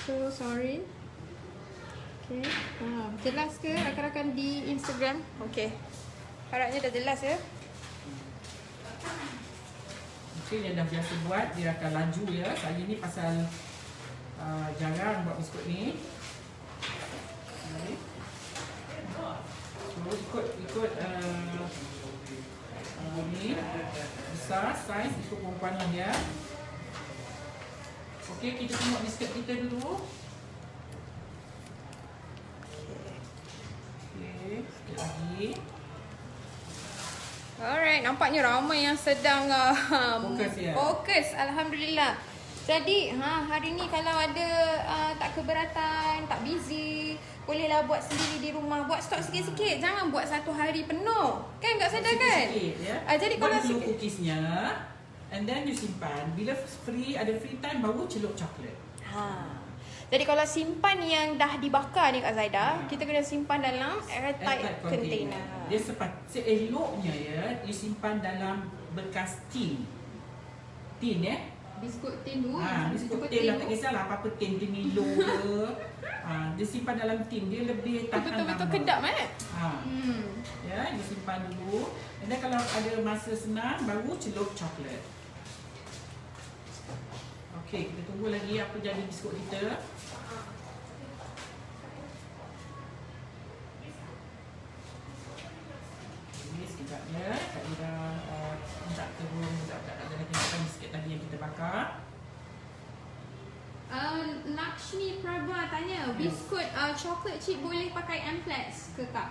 So sorry. Okay. Jelas ke rakan-rakan di Instagram? Okay. Harapnya dah jelas ya. Mungkin yang dah biasa buat, dia akan laju ya. Saya ni pasal jarang buat biskut ni. Okay. So ikut ni besar, saiz ikut perempuan lah ya. Okay, kita tengok biskut kita dulu. Sikit lagi. Alright, nampaknya ramai yang sedang Fokus ya? Fokus, alhamdulillah. Jadi, hari ni kalau ada tak keberatan, tak busy, bolehlah buat sendiri di rumah. Buat stok sikit-sikit, jangan buat 1 hari penuh. Kan Kak Sedar kan? Sikit-sikit ya. Jadi buat kalau dulu cookiesnya, and then you simpan. Bila ada free time, baru celup coklat. Jadi kalau simpan yang dah dibakar ni Kak Zaida, kita kena simpan dalam airtight container. Dia seeloknya ya, disimpan dalam bekas tin. Tin ya. Biskut tin dulu. Biskut tin lah, tak kisahlah apa-apa tin Milo ke. Dia simpan dalam tin, dia lebih tahan lama. Betul-betul kedap Ya, disimpan dulu. Dan kalau ada masa senang, baru celup coklat. Okey, kita tunggu lagi apa jadi biskut kita. Ini sekejapnya, Kak Ira minta turun, tak ada lagi makan biskut tadi yang kita bakar. Lakshmi Prabha tanya, biskut chocolate chip boleh pakai Amplex ke Kak?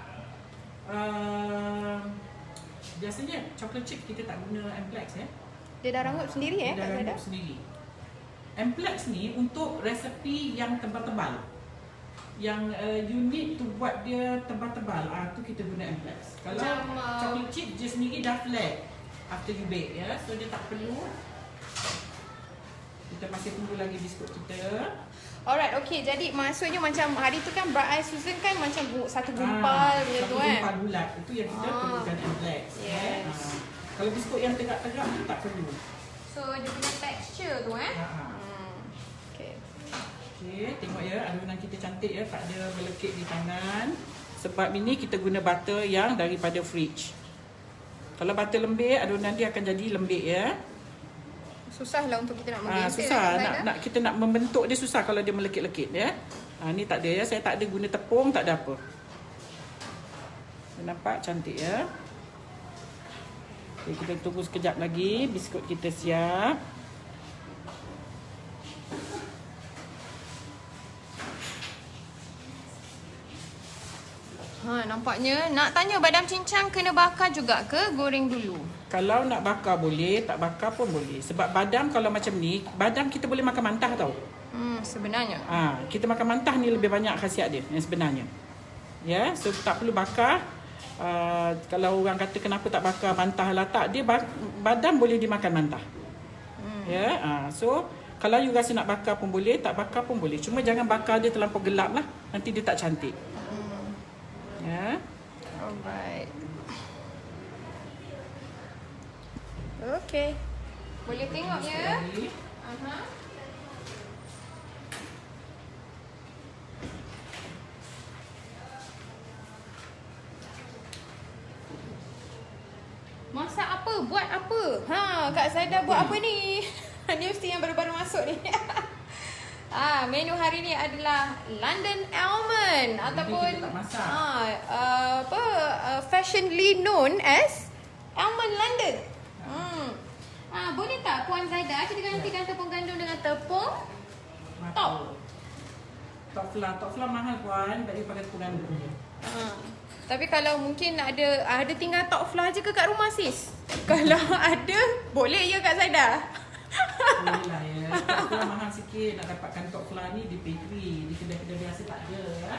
Biasanya chocolate chip kita tak guna Amplex ya. Dia dah rangkup sendiri Dia Kak dah Zaida? rangkup sendiri. Amplex ni untuk resepi yang tebal-tebal. Yang you need to buat dia tebal-tebal, tu kita guna Amplex. Kalau chocolate chip dia sendiri dah flat after you bake ya, so dia tak perlu. Kita masih tunggu lagi biskut kita. Alright, okay. Jadi maksudnya macam hari tu kan Bright Eye Susan kan macam satu gumpal macam tu kan. Gumpal bulat. Itu yang kita perlukan Amblex. Yes. Kalau biskut yang tegak-tegak tu tak perlu. So dia punya texture tu Okay. Okay, tengok ya adunan kita cantik ya, tak ada melekit di tangan. Sebab ini kita guna butter yang daripada fridge. Kalau butter lembik, adunan dia akan jadi lembik ya. Susahlah untuk kita nak menggesek. Susah nak kita nak membentuk dia susah kalau dia melekit-lekit ya. Ni tak ada ya, saya tak ada guna tepung, tak ada apa. Nampak cantik ya. Okay, kita tunggu sekejap lagi biskut kita siap. Nampaknya nak tanya badam cincang kena bakar juga ke goreng dulu? Kalau nak bakar boleh, tak bakar pun boleh. Sebab badam kalau macam ni, badam kita boleh makan mentah tau. Sebenarnya. Kita makan mentah ni lebih banyak khasiat dia yang sebenarnya. Ya, so tak perlu bakar. Kalau orang kata kenapa tak bakar mentah lah, tak, dia badam boleh dimakan mentah. Ya, so kalau you rasa nak bakar pun boleh, tak bakar pun boleh. Cuma jangan bakar dia terlampau gelap lah, nanti dia tak cantik. Ya. Alright. Okay. Boleh tengok ya. Masak apa? Buat apa? Kak Zaidah buat apa ni? Ni mesti yang baru-baru masuk ni. Menu hari ni adalah London Almond ataupun fashionably known as Almond London. Boleh tak Puan Zaidah kita gantikan tepung gandum dengan tepung top? Top flour mahal Puan, daripada tepung gandum. Tapi kalau mungkin ada tinggal top flour je ke kat rumah sis? Kalau ada, boleh ya Kak Zaidah? Boleh lah ya. Top flour mahal sikit, nak dapatkan top flour ni di bakery, di kedai-kedai biasa tak ada ya.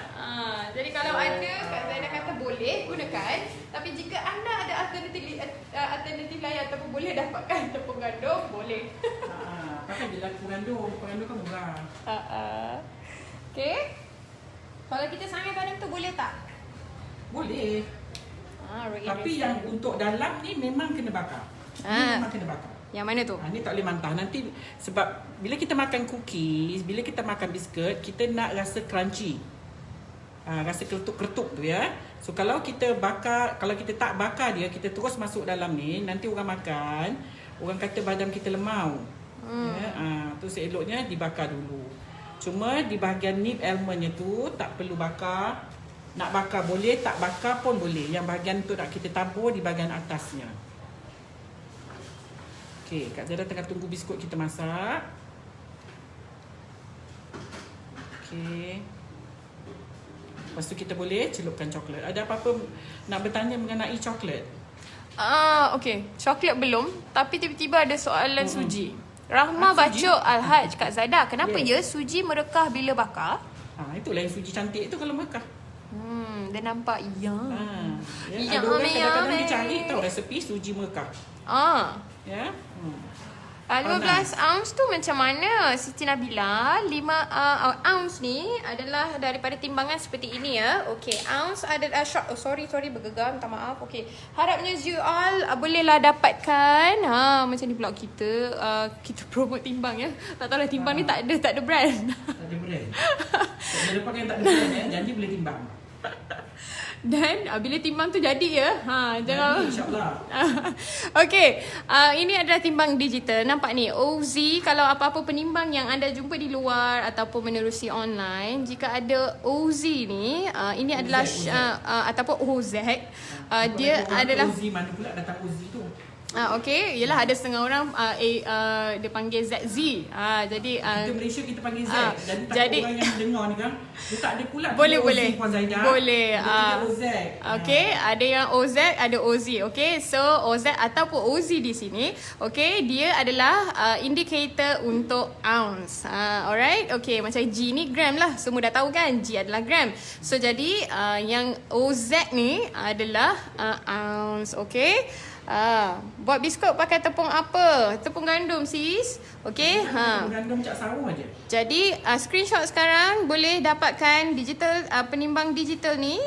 Jadi kalau ada, Kak Zaidah kata boleh gunakan. Tapi jika anda ada alternatif lain ataupun boleh dapatkan tepung gandum, boleh. Pakai je lah tepung gandum kan murah. Okay. Kalau kita sangat kadang tu boleh tak? Boleh. Tapi yang untuk dalam ni memang kena bakar. Memang kena bakar. Yang mana tu? Ni tak boleh mantah. Nanti sebab bila kita makan cookies, bila kita makan biskut, kita nak rasa crunchy. Rasa kerutuk-kerutuk tu ya. So kalau kita tak bakar dia, kita terus masuk dalam ni, nanti orang makan, orang kata badan kita lemau. Ya, tu seeloknya dibakar dulu. Cuma di bahagian nib almondnya tu tak perlu bakar. Nak bakar boleh, tak bakar pun boleh. Yang bahagian tu nak kita tabur di bahagian atasnya. Okey, Kak Zara tengah tunggu biskut kita masak. Okey. Lepas tu kita boleh celupkan coklat. Ada apa-apa nak bertanya mengenai coklat? Okey. Coklat belum. Tapi tiba-tiba ada soalan suji. Rahma baca Al-Hajj Kak Zaidah. Kenapa ya suji merekah bila bakar? Itulah yang suji cantik tu kalau merekah. Dia nampak yang. Ada orang kadang-kadang dia cari tahu resepi suji merekah. Ya. 15 ounce tu macam mana Siti Nabila? 5 ounce ni adalah daripada timbangan seperti ini ya. Okey, ounce ada sorry bergegar, minta maaf. Okey, harapnya you all bolehlah dapatkan. Macam ni pula kita promote timbang ya. Tak tahulah timbang ni tak ada brand. Tak ada brand. Tak ada yang tak ada brand ya. Janji boleh timbang. Dan bila timbang tu jadi ya. Jangan. InsyaAllah. Okey, ini adalah timbang digital. Nampak ni OZ. Kalau apa-apa penimbang yang anda jumpa di luar ataupun menerusi online, jika ada OZ ni, ini OZ, adalah ataupun OZ. Dia adalah OZ mana pula datang OZ tu? Okey, yalah ada setengah orang dia panggil ZZ. Jadi kita Malaysia kita panggil Z. Jadi orang yang dengar ni kan, dia tak ada pula. Boleh. Boleh. Okey, ada yang OZ, ada OZ. Okey, so OZ ataupun OZ di sini, okey, dia adalah indicator untuk ounce. Alright. Okey, macam G ni gram lah. Semua dah tahu kan, G adalah gram. So jadi yang OZ ni adalah ounce. Okey. Buat biskut pakai tepung apa? Tepung gandum sis. Okey. Gandum cak sawo aja. Jadi screenshot sekarang boleh dapatkan digital penimbang digital ni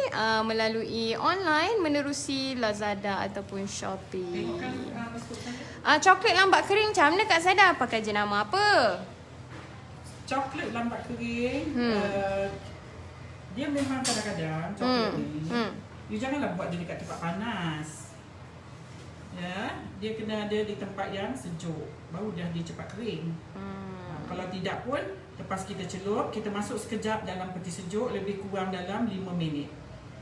melalui online menerusi Lazada ataupun Shopee. Tengokkan biskut saya. Coklat lambat kering macam mana Kak Saida? Pakai jenama apa? Coklat lambat kering, dia memang kadang-kadang coklat ni, you janganlah buat dia dekat tempat panas. Ya, dia kena ada di tempat yang sejuk, baru dia cepat kering. Kalau tidak pun, lepas kita celup, kita masuk sekejap dalam peti sejuk, lebih kurang dalam 5 minit.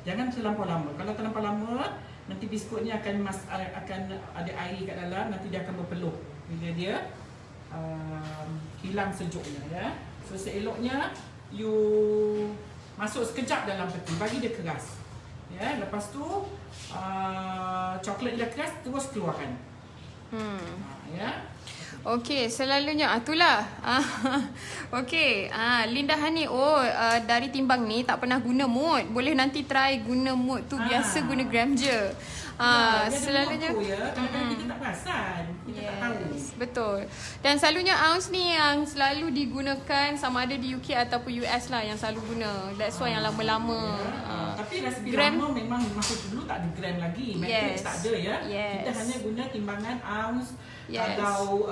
Jangan terlampau lama. Kalau terlampau lama, nanti biskutnya akan ada air kat dalam, nanti dia akan berpeluh bila dia hilang sejuknya, ya. So seeloknya you masuk sekejap dalam peti, bagi dia keras. Ya, lepas tu coklat dia keras, terus keluarkan. Ya. Okey, selalunya itulah. Okey, Linda Hani, dari timbang ni tak pernah guna mode. Boleh nanti try guna mode tu, biasa guna gram je. Selalunya kadang-kadang kita tak perasan, kita tak tahu. Betul. Dan selalunya ounce ni yang selalu digunakan sama ada di UK ataupun US lah yang selalu guna. That's why yang lama-lama. Tapi resipi lama memang masa dulu tak ada gram lagi. Matrix tak ada, ya. Kita hanya guna timbangan ounce atau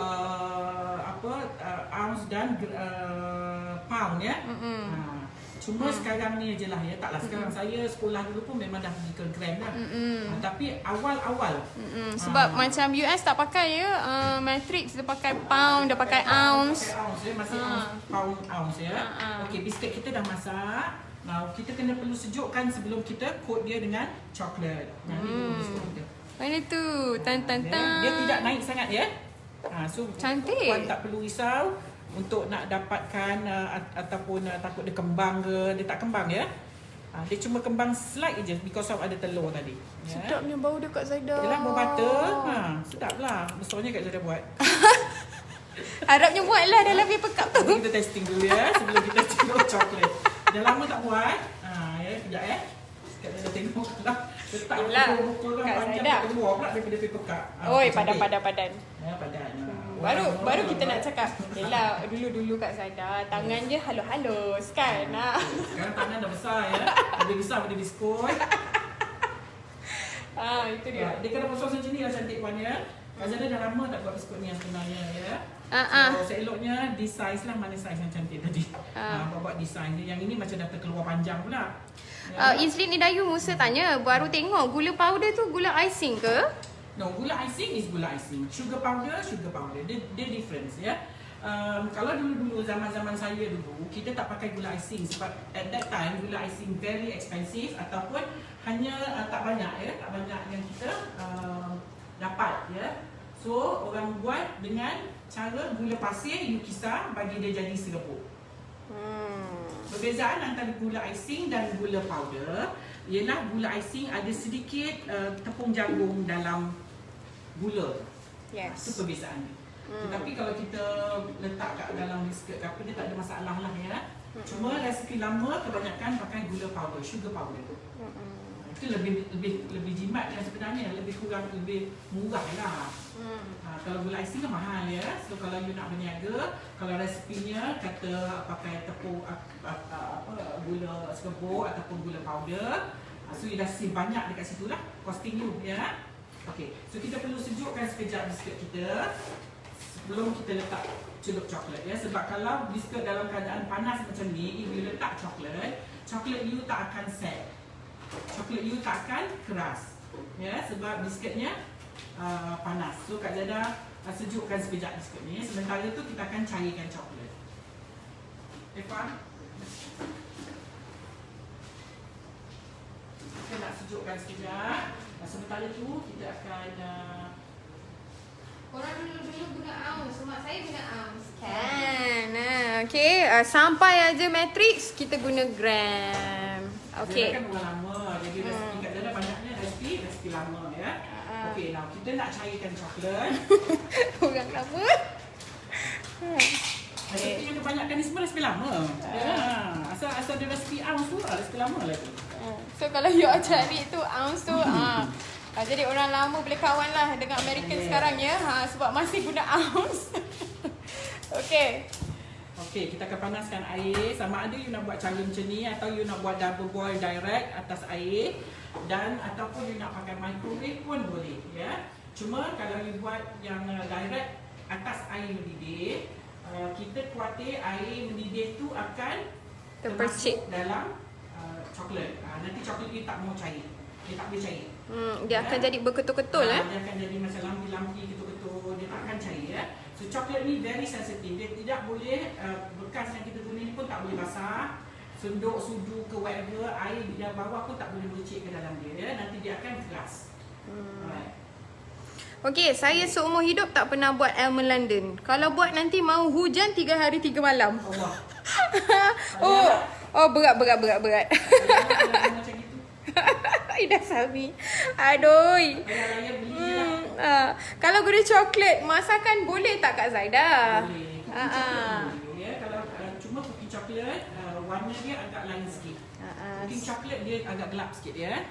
ounce dan pound, ya. Cuma sekarang ni je lah, ya. Taklah sekarang saya sekolah dulu pun memang dah pergi ke gram dah. Tapi awal-awal. Sebab macam US tak pakai, ya. Matrix dia pakai pound, dia pakai ounce. Pakai ounce, ya. Masih pound ounce, ya. Okey, biskut kita dah masak. Now, kita kena perlu sejukkan sebelum kita coat dia dengan coklat. Ini dulu biskut kita. Mana tu? Tan. Dia tidak naik sangat, ya. So Cantik. puan tak perlu risau untuk nak dapatkan ataupun takut dia kembang ke, dia tak kembang, ya. Dia cuma kembang slight je because of ada telur tadi, ya. Sedapnya bau dia Kak Saida. Yalah, bau butter. Sedaplah. Besarnya Kak Zaida buat. Harapnya buatlah dalam paper cup tu. Kita testing dulu, ya, sebelum kita celup coklat. Dah lama tak buat. Ya, sekejap, ya. Kak Zaida tengok lah. Letak buku-buku kan panjang keluar pula daripada paper cup. Oi, padan. Ya, padan. Baru kita nak cakap. Yelah, dulu Kak Saida tangan je halus-halus kan. Sekarang tangan dah besar, ya. Lebih besar pada biskut. Itu dia. Dia kena potong macam ni lah cantik puan, ya. Kak Zaida dah lama tak buat biskut ni yang sebenarnya, ya. So seeloknya design lah mana size yang cantik tadi. Buat design dia. Yang ini macam dah terkeluar panjang pula. Izlin Idayu Musa tanya, baru tengok gula powder tu gula icing ke? No, gula icing is gula icing. Sugar powder. Dia difference, ya. Kalau dulu-dulu zaman-zaman saya dulu, kita tak pakai gula icing sebab at that time gula icing very expensive ataupun hanya tak banyak, ya. Tak banyak yang kita dapat, ya. So orang buat dengan cara gula pasir, you kisar bagi dia jadi serabut. Perbezaan antara gula icing dan gula powder ialah gula icing ada sedikit tepung jagung dalam gula. Yes. Itu perbezaan dia. Tetapi kalau kita letak kat dalam biskut ke apa, dia tak ada masalah lah, ya. Cuma resipi lama kebanyakan pakai gula powder, sugar powder tu. Itu lebih jimat yang sebenarnya, lebih murah lah. Kalau gula icing kan mahal, ya. So kalau you nak berniaga, kalau resipinya kata pakai tepung gula serbuk ataupun gula powder, so you dah save banyak dekat situ lah costing you, ya. Okey, so kita perlu sejukkan sekejap biskut kita sebelum kita letak celup coklat, ya. Sebab kalau biskut dalam keadaan panas macam ni, if you letak coklat you tak akan set. Coklat you tak akan keras, ya, sebab biskutnya panas. So Kak Zaida sejukkan sekejap biskut ni. Sementara tu kita akan cairkan coklat. Faham? Kita nak sejukkan sekejap. Sementara tu kita akan Orang dulu guna ounce, mak saya guna ounce. Kan. Okey, sampai aja matrix kita guna gram. Okey. Dia kan orang lama. Jadi resipi Kak Zaida banyaknya resipi lama, ya. Okey, now kita nak cairkan coklat. Orang lama. Resipi yang kebanyakan ni semua resipi lama. Asal ada resipi ounce tu, resipi lama lagi. So kalau you cari tu ounce tu Jadi orang lama boleh kawan lah dengan American sekarang ya. Sebab masih guna ounce. Okay. Okey, kita akan panaskan air. Sama ada you nak buat cara macam ni atau you nak buat double boil direct atas air, dan ataupun you nak pakai microwave pun boleh ya. Cuma kalau you buat yang direct atas air mendidih, kita khawatir air mendidih tu akan Terpercik termasuk dalam coklat. Nanti coklat you tak mau cair. Dia tak boleh cair. Dia akan jadi berketul-ketul Dia akan jadi macam lampi-lampi, ketul-ketul. Dia tak akan cair ya. So coklat ni very sensitive. Dia tidak boleh, bekas yang kita guna ni pun tak boleh basah. Senduk, sudu ke whatever, air di bawah pun tak boleh bercik ke dalam dia ya. Nanti dia akan keras. Alright. Okay, saya seumur hidup tak pernah buat almond London. Kalau buat nanti mau hujan 3 hari 3 malam. Allah. berat. Macam gitu. Ida Salmi. Aduh. Raya beli je lah. Kalau guna coklat, masakan boleh tak Kak Zaidah? Boleh. Cooking coklat boleh ya. Kalau cuma cooking coklat, warna dia agak lain sikit. Cooking coklat dia agak gelap sikit ya.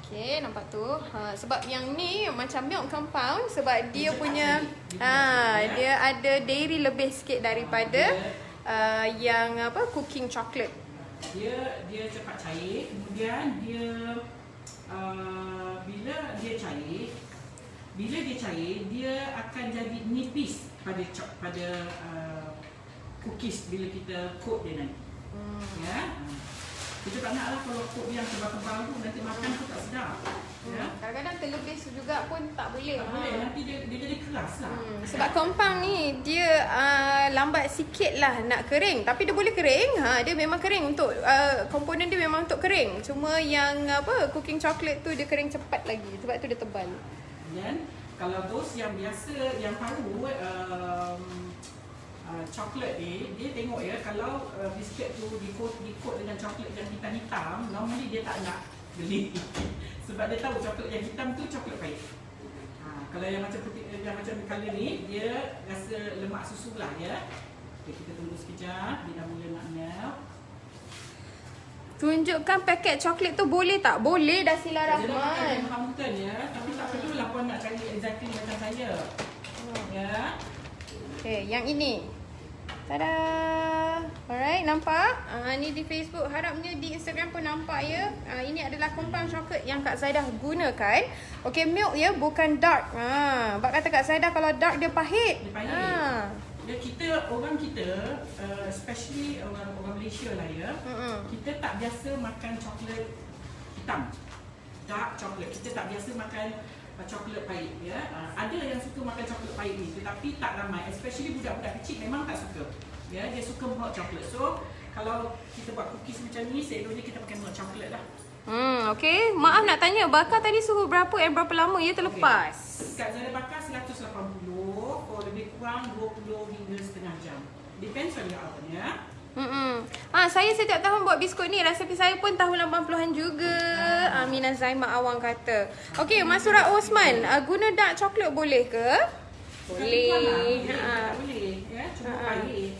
Okay, nampak tu. Sebab yang ni macam milk compound sebab dia punya dia ada dairy lebih sikit daripada yang apa cooking chocolate. Dia cepat cair, kemudian dia bila dia cair dia akan jadi nipis pada cookies bila kita coat dia nanti. Ya. Kita tak naklah kalau coat yang tebal-tebal tu nanti makan tu tak sedap. Ya. Kadang-kadang terlebih juga pun tak boleh. Tak boleh, nanti dia jadi keras lah. Sebab compound ni dia lambat sikit lah nak kering. Tapi dia boleh kering. Dia memang kering untuk komponen dia memang untuk kering. Cuma yang apa cooking chocolate tu dia kering cepat lagi. Sebab tu dia tebal. Dan kalau those yang biasa yang tahu coklat ni, dia tengok ya kalau biskut tu di-coat dengan coklat yang hitam-hitam, normally dia tak nak beli. Sebab dia tahu coklat yang hitam tu coklat pahit. Kalau yang macam putih, yang macam color ni, dia rasa lemak susu lah ya. Okay, kita tunggu sekejap, dia dah mula nak melt. Tunjukkan paket coklat tu boleh tak? Boleh dah Sila Rahman. Hamilton ya, tapi tak perlulah puan nak cari exactly macam saya. Ya. Okay, yang ini. Tada! Alright, nampak? Ni di Facebook. Harapnya di Instagram pun nampak ya. Ini adalah compound coklat yang Kak Zaidah gunakan. Okay, milk ya, bukan dark. Bak kata Kak Zaidah kalau dark dia pahit. Dia pahit. Orang kita, especially orang Malaysia lah ya, kita tak biasa makan coklat hitam. Dark coklat. Kita tak biasa makan coklat pahit ya. Ada yang suka makan coklat pahit ni, tetapi tak ramai, especially budak-budak kecil memang tak suka. Ya, dia suka milk coklat. So, kalau kita buat cookies macam ni, seeloknya kita pakai milk coklat lah. Okay. Maaf nak tanya, bakar tadi suhu berapa and berapa lama ia terlepas? Kak Zaidah bakar 180 for lebih kurang 20 hingga setengah jam. Depends on your oven ya. Saya setiap tahun buat biskut ni. Resepi saya pun tahun 80-an juga. Aminah Zaimah Awang kata. Okey, Mas Surat Osman, guna dark coklat boleh ke? Boleh. Boleh ya, cuma pahit.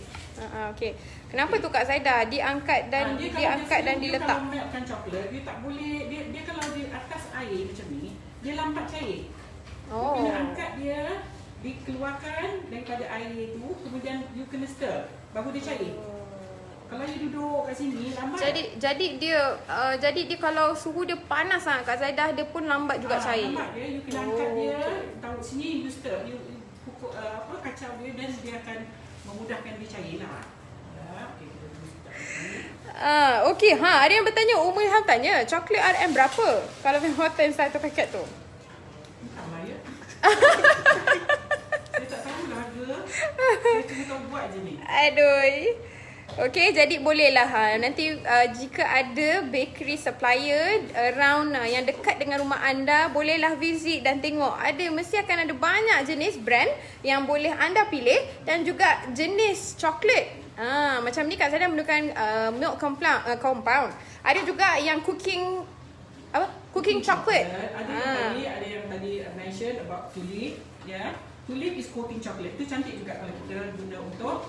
Okey. Kenapa tu Kak Zaidah diangkat dan diangkat dan diletak? Kalau meltkan coklat, dia tak boleh, dia kalau di atas air macam ni, dia lambat cair. You kena angkat dia, dikeluarkan daripada air tu, kemudian you kena stir, baru dia cair. Kalau you duduk kat sini lambat. Jadi dia kalau suhu dia panas sangat Kak Zaidah, dia pun lambat juga cair. Lambat dia, you kena angkat dia, tahu sini you stir, you pukul kacau dia dan dia akan memudahkan dia cair lah. Okey, kita tunggu sekejap lagi. Okey, ada yang bertanya, Umar Ilham tanya, coklat RM berapa kalau memang hotel satu paket tu? Entahlah ya. Saya tak tahu lah harga. Saya cuma tahu buat je ni. Aduh. Okey, jadi bolehlah nanti jika ada bakery supplier around yang dekat dengan rumah anda, bolehlah visit dan tengok. Mesti akan ada banyak jenis brand yang boleh anda pilih dan juga jenis coklat. Macam ni Kak Zaidah menggunakan milk compound. Ada juga yang cooking chocolate. Ada yang tadi mention about tulip, ya. Tulip is coating chocolate. Tu cantik juga kalau kita guna untuk.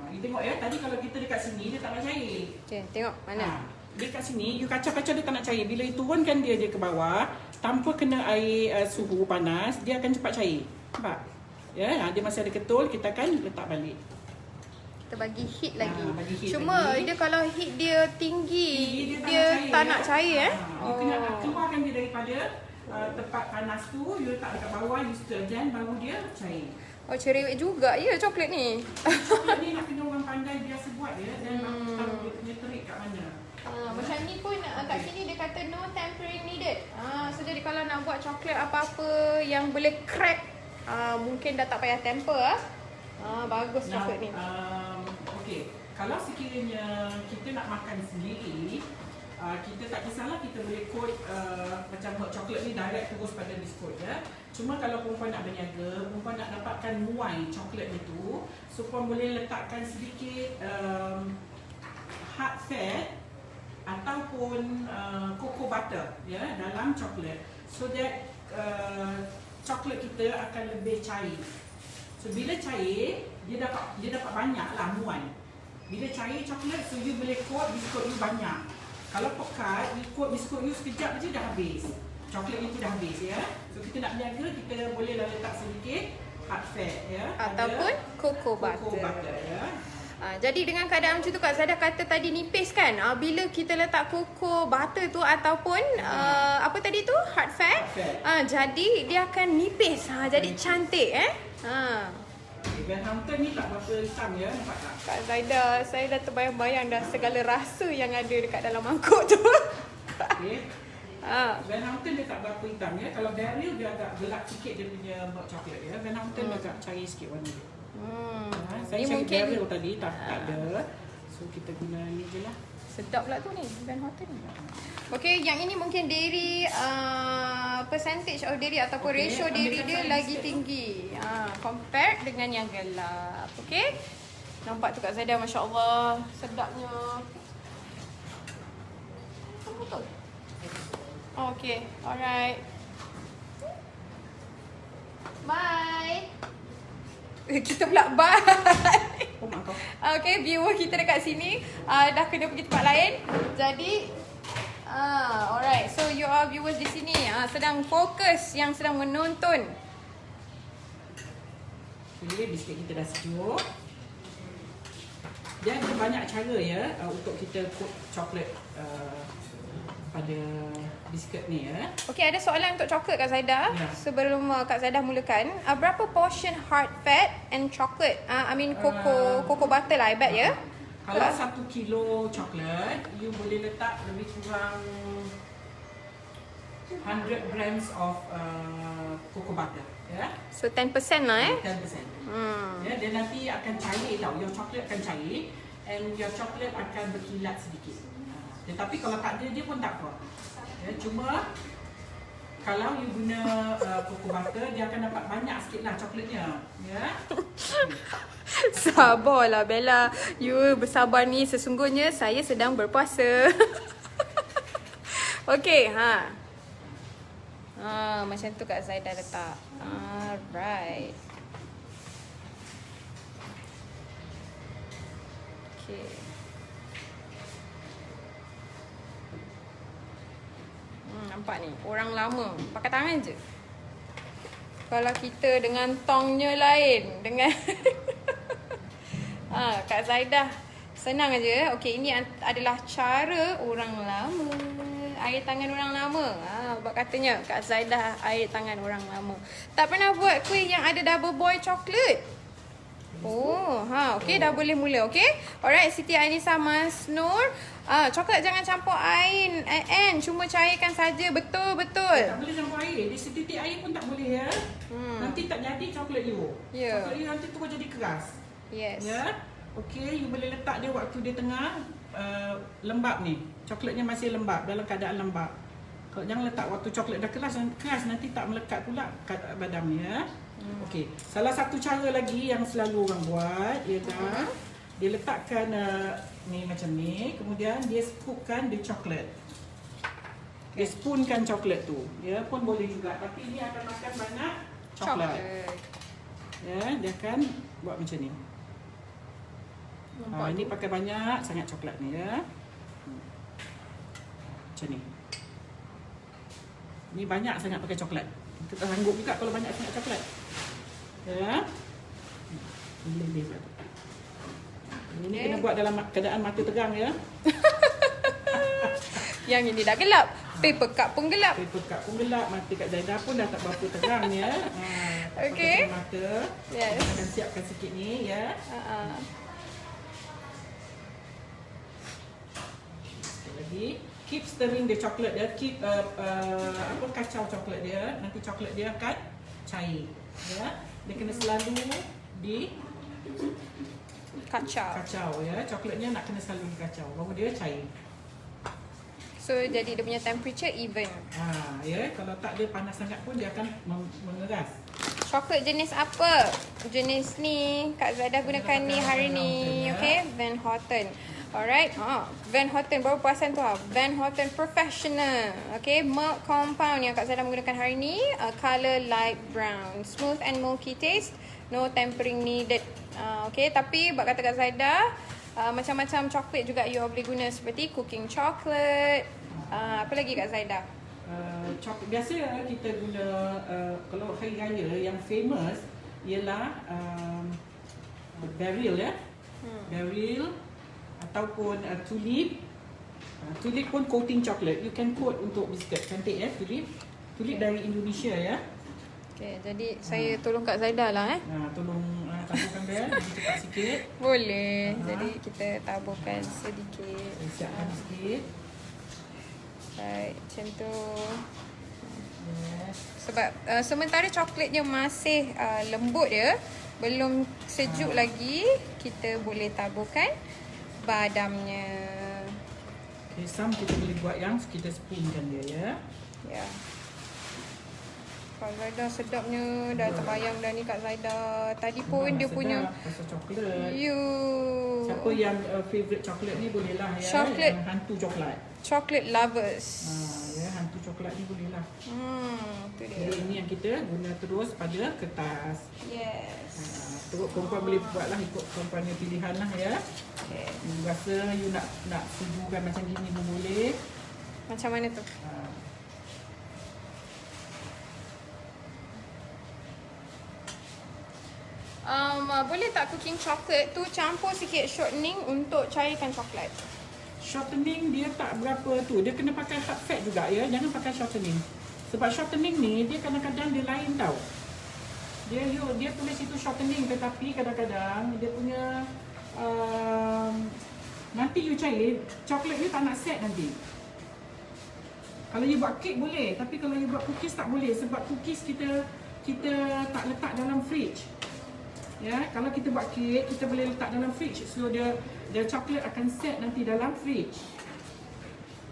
You tengok ya, tadi kalau kita dekat sini dia tak nak cair. Okay, tengok mana. dia kat sini, you kacau-kacau dia tak nak cair. Bila you turunkan dia je ke bawah, tanpa kena air suhu panas, dia akan cepat cair. Nampak? Ya, dia masih ada ketul, kita akan letak balik. Kita bagi heat lagi. Bagi heat Cuma lagi. dia kalau heat dia tinggi, dia tak nak cair You kena keluarkan dia daripada tempat panas tu, you letak dekat bawah, you stir again, baru dia cair. Oh, cerewet juga ya coklat ni. Coklat ni nak kena orang pandai biasa buat dia, dan baru tahu dia punya terik kat mana. Macam ni pun kat sini dia kata no tempering needed. So jadi kalau nak buat coklat apa-apa yang boleh crack, mungkin dah tak payah temper. Bagus coklat ni. Okey, kalau sekiranya kita nak makan sendiri, kita tak kisahlah, kita boleh coat macam hot coklat ni direct terus pada biskut ya. Cuma kalau perempuan nak berniaga, perempuan nak dapatkan muai coklat itu, so perempuan boleh letakkan sedikit hard fat ataupun cocoa butter ya dalam coklat, so that coklat kita akan lebih cair. So bila cair, dia dapat banyak lah muai. Bila cair coklat, so you boleh coat biskut you banyak. Kalau pekat, you coat biskut you sekejap je dah habis. Coklat itu dah habis ya. So kita nak berniaga, kita boleh letak sedikit hard fat ya. Ataupun cocoa butter. Ya. Jadi dengan keadaan macam tu Kak Zaidah kata tadi nipis kan. Bila kita letak cocoa butter tu ataupun apa tadi tu hard fat, jadi dia akan nipis. Jadi cantik Van Houten ni tak berapa hitam ya, nampak tak? Kak Zaidah, saya dah terbayang-bayang dah segala rasa yang ada dekat dalam mangkuk tu. Okay. Van Houten dia tak berapa hitam ya. Kalau Barrel dia agak gelap sikit dia punya hot coklat ya. Van Houten agak cair sikit warna dia. Saya cari Barrel tadi tak ada. So kita guna ni je lah. Sedap pula tu ni, Van Houten ni. Okay, yang ini mungkin dairy, percentage of dairy ataupun ratio dairy dia lagi tinggi. Compare dengan yang gelap. Okay. Nampak tu Kak Zaidah, Masya Allah. Sedapnya. Betul. Okay, alright. Bye. Kita pula bye. Oh mak kau. Okay, viewer kita dekat sini dah kena pergi tempat lain. Jadi alright, so you all viewers di sini sedang fokus yang sedang menonton. Okay, biskit kita dah sejuk. Dia ada banyak cara ya untuk kita coat coklat pada biskit ni ya. Okay, ada soalan untuk coklat Kak Zaidah. Ya. Sebelum Kak Zaidah mulakan, berapa portion hard fat and chocolate? I mean cocoa butter lah, I bet ya. Kalau 1 kilo coklat, you boleh letak lebih kurang 100 grams of cocoa butter ya. So 10% lah 10%. Ya, dia nanti akan cair tau. Your coklat akan cair and your coklat akan berkilat sedikit. Tetapi kalau tak ada dia pun tak apa. Ya, cuma kalau you guna cocoa butter, dia akan dapat banyak sikit lah coklatnya. Ya. Sabarlah Bella. You bersabar ni, sesungguhnya saya sedang berpuasa. Okay, macam tu Kak Zaidah letak. Alright. Okay. Nampak ni, orang lama pakai tangan je. Kalau kita dengan tongnya lain, dengan Kak Zaidah senang aja. Okey, ini adalah cara orang lama. Air tangan orang lama. Sebab katanya Kak Zaidah air tangan orang lama. Tak pernah buat kuih yang ada double boil coklat. Okey, dah boleh mula. Okey. Alright, Siti Ainisa Mas Nur. Coklat jangan campur air and cuma cairkan saja. Betul. Tak boleh campur air. Dia setitik air pun tak boleh ya. Nanti tak jadi coklat you. Ya. Coklat you nanti terus jadi keras. Yes. Ya. Okey, you boleh letak dia waktu dia tengah lembab ni. Coklatnya masih lembab, dalam keadaan lembab. Kalau jangan letak waktu coklat dah keras nanti tak melekat pula badamnya. Okey, salah satu cara lagi yang selalu orang buat ialah dia letakkan ni macam ni, kemudian dia scoopkan the coklat. Dia spoonkan coklat tu. Ya, pun boleh juga, tapi ini akan makan banyak coklat. Ya, dia akan buat macam ni. Ini pakai banyak sangat coklat ni ya. Macam ni. Ni banyak sangat pakai coklat. Kita sanggup juga kalau banyak sangat coklat. Ya. Lebih lah. Ini kena buat dalam keadaan mata tegang ya. Yang ini dah gelap. Paper cup pun gelap. Paper cup pun gelap. Mata Kak Zaidah pun dah tak berapa tegang ya. Okay. Mata. Yes. Kita akan siapkan sikit ni ya. Sekali lagi. Keep stirring the chocolate dia. Keep kacau coklat dia. Nanti coklat dia akan cair. Ya. Dia kena selalu di kacau ya. Coklatnya nak kena selalu dikacau baru dia cair. So jadi dia punya temperature even. Ya, kalau tak dia panas sangat pun dia akan mengeras. Coklat jenis apa? Jenis ni Kak Zaidah gunakan ni hari ni. Okay, Van Houten. Alright. Van Houten baru perasan tu Van Houten Professional. Okay, milk compound yang Kak Zaidah menggunakan hari ni, color light brown, smooth and milky taste, no tempering needed. Okay, tapi buat kata Kak Zaidah, macam-macam coklat juga you boleh guna seperti cooking chocolate. Apa lagi Kak Zaidah? Biasa kita guna kalau hari raya yang famous ialah barrel ya. Barrel ataupun tulip. Tulip pun coating coklat. You can coat untuk biskut. Cantik ya tulip. Tulip dari Indonesia ya. Okay, jadi saya tolong Kak Zaidah lah tolong taburkan bel lebih cepat sikit. Boleh. Jadi kita taburkan sedikit. Siapkan sikit. Baik, macam tu. Yes. Sebab sementara coklatnya masih lembut ya, belum sejuk lagi, kita boleh taburkan badamnya. Okay, some kita boleh buat yang kita spoonkan dia ya. Ya. Kak Zaidah sedapnya, dah terbayang dah ni Kak Zaidah. Tadi pun dia punya pasal coklat. Siapa yang favourite coklat ni boleh lah ya. Chocolate. Hantu coklat. Chocolate lovers. Ya, hantu coklat ni boleh lah. Tu dia. Jadi ini yang kita guna terus pada kertas. Yes. Terus perempuan boleh buat lah ikut perempuan punya pilihan lah ya. Okay. You rasa you nak sejukan macam gini pun boleh. Macam mana tu? Boleh tak cooking chocolate tu campur sikit shortening untuk cairkan coklat? Shortening dia tak berapa tu. Dia kena pakai hard fat juga ya. Jangan pakai shortening. Sebab shortening ni dia kadang-kadang dia lain tau. Dia tulis itu shortening tetapi kadang-kadang dia punya nanti you cair, coklat you tak nak set nanti. Kalau you buat kek boleh, tapi kalau you buat cookies tak boleh sebab cookies kita tak letak dalam fridge. Ya, kalau kita buat kek, kita boleh letak dalam fridge. So dia coklat akan set nanti dalam fridge.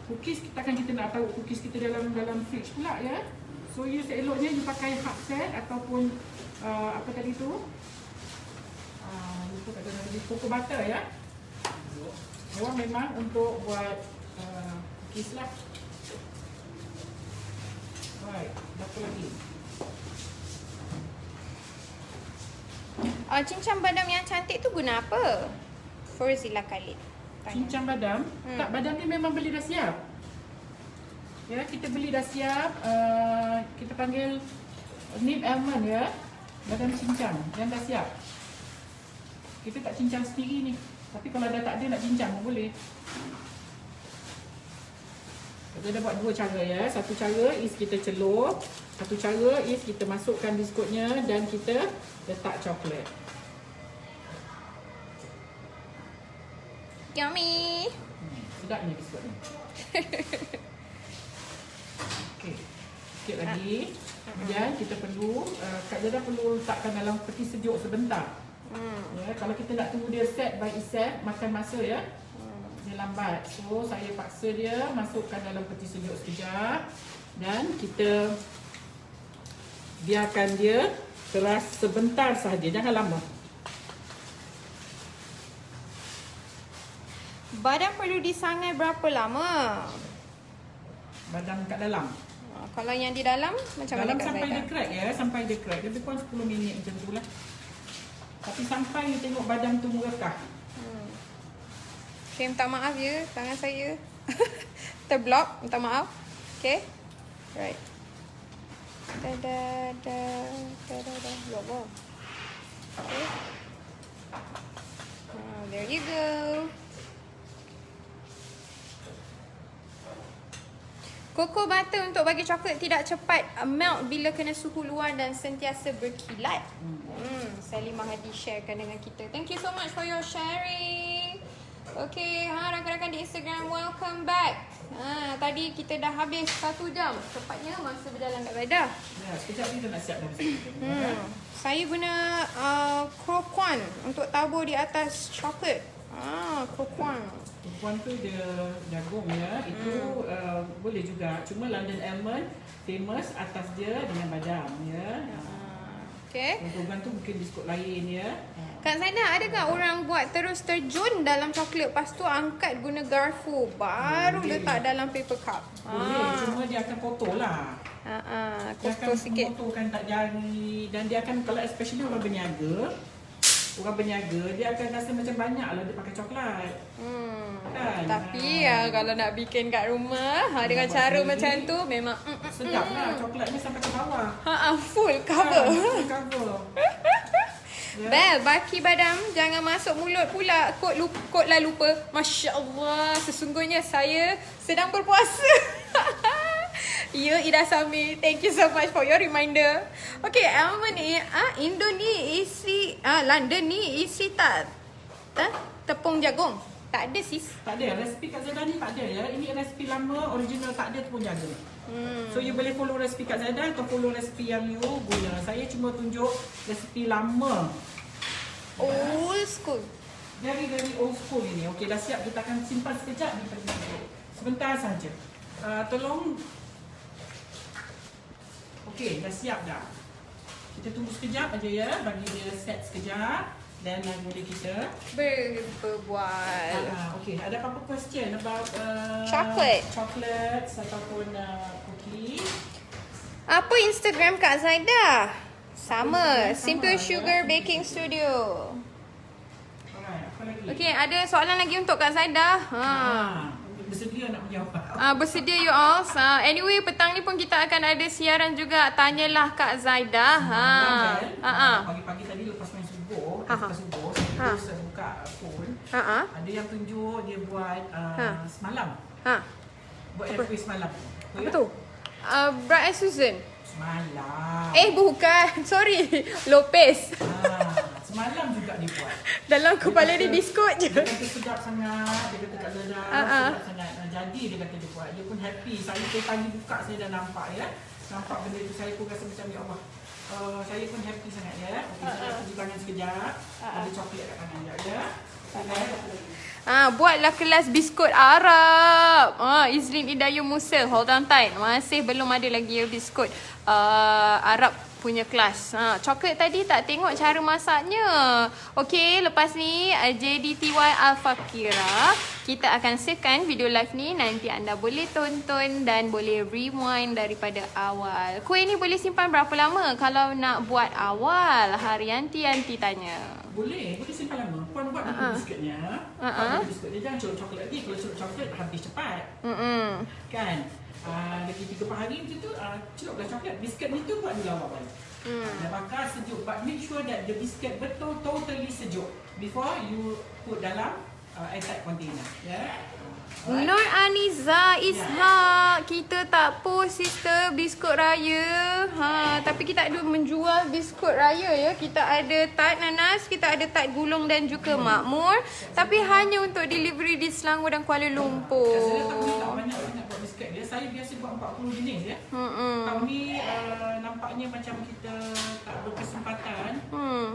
Cookies kita nak tahu cookies kita dalam fridge pula ya. So you seeloknya you pakai hard set ataupun apa tadi tu? Lupa kata tadi cocoa butter ya. Memang untuk buat cookies lah. Alright, apa lagi? Cincang badam yang cantik tu guna apa? Forzila Khalid. Cincang badam? Tak, badam ni memang beli dah siap. Ya, kita beli dah siap. Kita panggil nib almond ya. Badam cincang yang dah siap. Kita tak cincang sendiri ni. Tapi kalau dah tak ada nak cincang pun boleh. Kita dah buat dua cara ya. Satu cara is kita celup. Satu cara is kita masukkan biskutnya dan kita letak coklat. Yummy. Sedapnya biskut ni. Okey. Sikit lagi. Kemudian kita perlu Kak Zaidah perlu letakkan dalam peti sejuk sebentar. Ya, kalau kita nak tunggu dia set by itself, makan masa ya. Dia lambat. So saya paksa dia masukkan dalam peti sejuk sekejap dan kita biarkan dia keras sebentar sahaja, jangan lama. Badam perlu disangai berapa lama? Badam kat dalam. Kalau yang di dalam macam mana Dalam Kak sampai Zaidah? dia crack ya, sampai dia crack. Lebih kurang 10 minit macam tu lah. Tapi sampai you tengok badam tu merekah. Okay, minta maaf ya tangan saya. Terblock, minta maaf. Okay. Right. Dah. Wow. Okay. There you go. Cocoa butter untuk bagi coklat tidak cepat melt bila kena suhu luar dan sentiasa berkilat. Sally Mahadi sharekan dengan kita. Thank you so much for your sharing. Okay, rakan-rakan di Instagram, welcome back. Tadi kita dah habis 1 jam. Cepatnya masa berjalan tak dah. Ya, sekejap kita nak siap dah. Saya guna croquant untuk tabur di atas coklat. Croquant. Perempuan tu dia jagung ya. Itu boleh juga. Cuma London Almond famous atas dia dengan badam ya. Okay. Perempuan tu mungkin biskut lain ya. Kak Zaida, adakah orang buat terus terjun dalam coklat lepas tu angkat guna garfu baru letak dalam paper cup? Boleh, cuma dia akan kotor lah. Dia akan Kotor sikit. kotorkan tak jari. Dan dia akan, kalau especially orang berniaga, dia akan rasa macam banyak lah dia pakai coklat. Kan? Tapi kalau nak bikin kat rumah dengan cara sendiri, macam tu memang sedap lah coklatnya sampai ke bawah. full cover. Full cover. Ya. Bel, baki badam jangan masuk mulut pula. Kot lah lupa. Masya Allah, sesungguhnya saya sedang berpuasa. Ya, Ida Sami, thank you so much for your reminder. Okay, Almond ni, Indo ni isi, London ni isi tak tepung jagung. Tak ada sis. Tak ada, resipi Kak Zaida ni tak ada ya. Ini resipi lama, original, tak ada tepung jagung. So you boleh follow resipi Kak Zaida atau follow resipi yang you guna. Saya cuma tunjuk resipi lama. Old school. Very old school ini. Okey, dah siap. Kita akan simpan sekejap di pergi. Sebentar saja. Tolong. Okey, dah siap dah. Kita tunggu sekejap aja ya, bagi dia set sekejap dan boleh kita Berbual. okey, ada apa-apa question about chocolates ataupun cookie? Apa Instagram Kak Zaida? Sama, Instagram Simple sama, Sugar ya. Baking Studio. Alright, apa lagi? Okey, ada soalan lagi untuk Kak Zaida. Bersedia nak menjawab. Bersedia you all. Anyway, petang ni pun kita akan ada siaran juga. Tanyalah Kak Zaida. Pagi-pagi tadi lepas main subuh, saya terus buka phone. Ada yang tunjuk dia buat semalam. Buat Apa? FB semalam. Apa tu? Bright and Susan. Semalam. Bukan. Sorry. Lopez. Semalam juga dia buat. Dalam kepala dia diskot je. Dia kata sedap sangat. Dia kata Kak Zaida sedap sangat. Jadi dia kata dia buat. Dia pun happy. Saya pagi buka saya dah nampak ya. Nampak benda tu saya pun rasa macam ya Allah. Saya pun happy sangat ya. Okey, saya nak cuci tangan sekejap. Ada coklat kat tangan dia ya. Buatlah kelas biskut Arab. Izlin Idayu Musa. Hold on tight. Masih belum ada lagi biskut Arab punya kelas. Coklat tadi tak tengok cara masaknya. Okey, lepas ni JDTY Al-Fakira, kita akan savekan video live ni. Nanti anda boleh tonton dan boleh rewind daripada awal. Kuih ni boleh simpan berapa lama kalau nak buat awal? Haryanti tanya. Boleh simpan lama. Puan buat dulu biskutnya. Kalau biskut dia jangan celup coklat lagi. Kalau celup coklat habis cepat. Kan? Lagi 3-4 hari macam tu, celuplah coklat. Biskut ni tu buat dulu awal balik. Dan bakar sejuk. But make sure that the biscuit betul totally sejuk before you put dalam airtight container. Yeah? Nur Aniza Ishak, kita tak post sister biskut raya. Tapi kita ada menjual biskut raya ya. Kita ada tart nanas, kita ada tart gulung dan juga makmur. Tapi hanya untuk delivery di Selangor dan Kuala Lumpur. Saya tak banyak buat biskut dia. Saya biasa buat 40 jenis ya. Tahun ni nampaknya macam kita tak berkesempatan.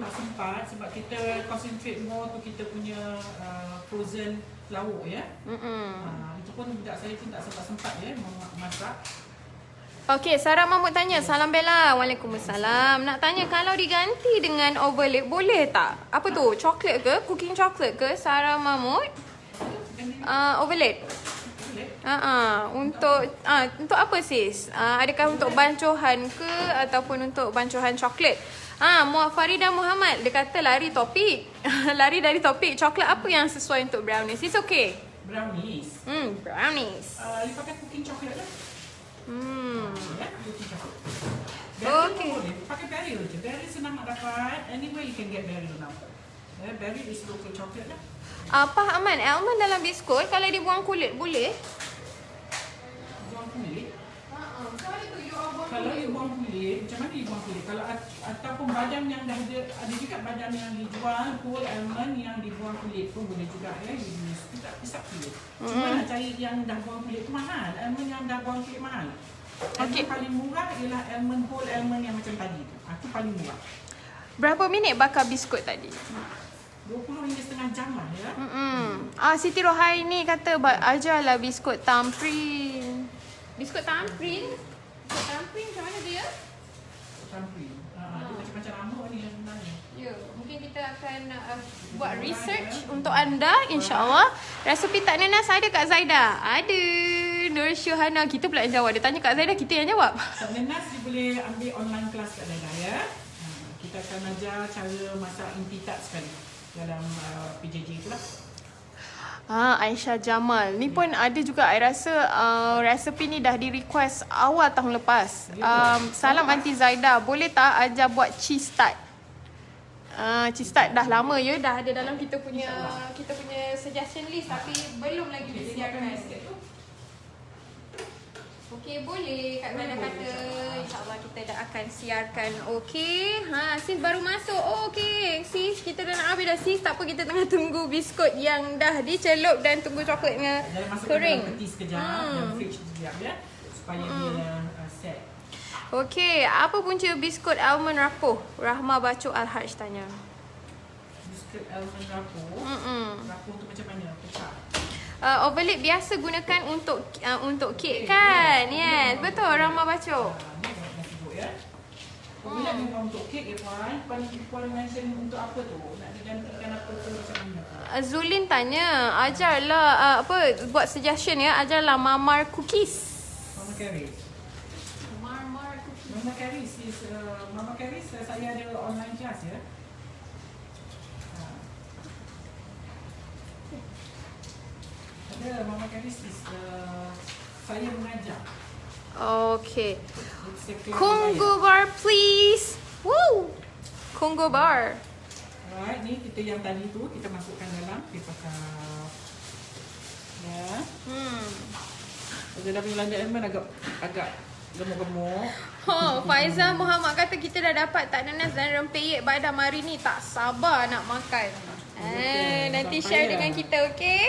Tak sempat sebab kita concentrate more tu kita punya frozen lauk ya. Itu pun budak saya pun tak sempat ya masak. Okey, Sarah Mahmud tanya, salam Bella. Waalaikumsalam. Nak tanya kalau diganti dengan overlap boleh tak? Apa tu? Coklat ke? Cooking chocolate ke? Sarah Mahmud? Overlap. Untuk apa sis? Adakah untuk bancuhan ke ataupun untuk bancuhan coklat? Muhammad Farida Muhammad, dia kata lari topik. Lari dari topik. Coklat apa yang sesuai untuk brownies? It's okay. brownies. Brownies. You pakai cooking chocolate lah. Ya, cooking chocolate. Okay. Boleh. Pakai Barrel je. Barrel senang nak dapat. Anyway, you can get Barrel now. Barrel is local chocolate lah. Apa Aman? Almond dalam biskut kalau dibuang kulit boleh? Buang kulit. Kalau you buang kulit, macam mana you buang kulit? Kalau ataupun badan yang dah ada juga badan yang dijual whole almond yang dibuang kulit pun boleh juga ya. You use tak pisah kulit. Cuma nak cari yang dah buang kulit tu mahal. Almond yang dah buang kulit mahal. Almond paling murah ialah almond whole almond yang macam tadi tu. Itu paling murah. Berapa minit bakar biskut tadi? 20 hingga setengah jam lah ya. Siti Rohaini kata ajarlah biskut tamprin. Biskut tamprin? Biskut tamprin macam mana dia? Tamprin. Dia macam-macam nama ni sebenarnya. Ya, mungkin kita akan buat research untuk anda, insya-Allah. Resepi tak nanas ada Kak Zaida? Ada. Nur Syuhana, kita pula yang jawab. Dia tanya Kak Zaida, kita yang jawab. Tak nanas dia boleh ambil online class Kak Zaida ya. Kita akan ajar cara masak inti tak sekali dalam PJJ itulah. Aisyah Jamal. Ni pun ada juga, I rasa resepi ni dah di request awal tahun lepas. Salam Aunty Zaida, boleh tak ajar buat cheese tart? Cheese tart dah lama ya, dah ada dalam kita punya suggestion list tapi belum lagi disiarkan. Okey, boleh. Kak Zaida kata insya-Allah kita dah akan siarkan. Okey. Sis baru masuk. Okey. Sis, kita dah nak habis dah sis. Tak apa, kita tengah tunggu biskut yang dah dicelup dan tunggu coklatnya kering. Dalam peti sekejap dan fridge sekejap ya supaya dia set. Okey, apa punca biskut almond rapuh? Rahma Bacuk Al-Haj tanya. Biskut almond rapuh. Rapuh tu macam mana? Pecah. Overlap biasa gunakan untuk kek kan? Yes, betul Rahma Bacuk. Ni dah sibuk ya. Overlap memang untuk kek ya puan. Puan mention untuk apa tu? Nak digantikan apa tu macam mana? Zulin tanya, ajarlah buat suggestion ya, ajarlah Mamar cookies. Mama Caris. Mama Caris is Mama Caris saya ada online class ya. Ada Mama Caris is saya mengajar. Okay. Congo bar please. Woo. Congo bar. Alright, ni kita yang tadi tu kita masukkan dalam paper cup. Ya. Jadi dah belanja almond agak gemuk-gemuk. Faizal Muhammad kata kita dah dapat tak nanas dan rempeyek badam hari ni, tak sabar nak makan. Nanti share dengan kita, okey?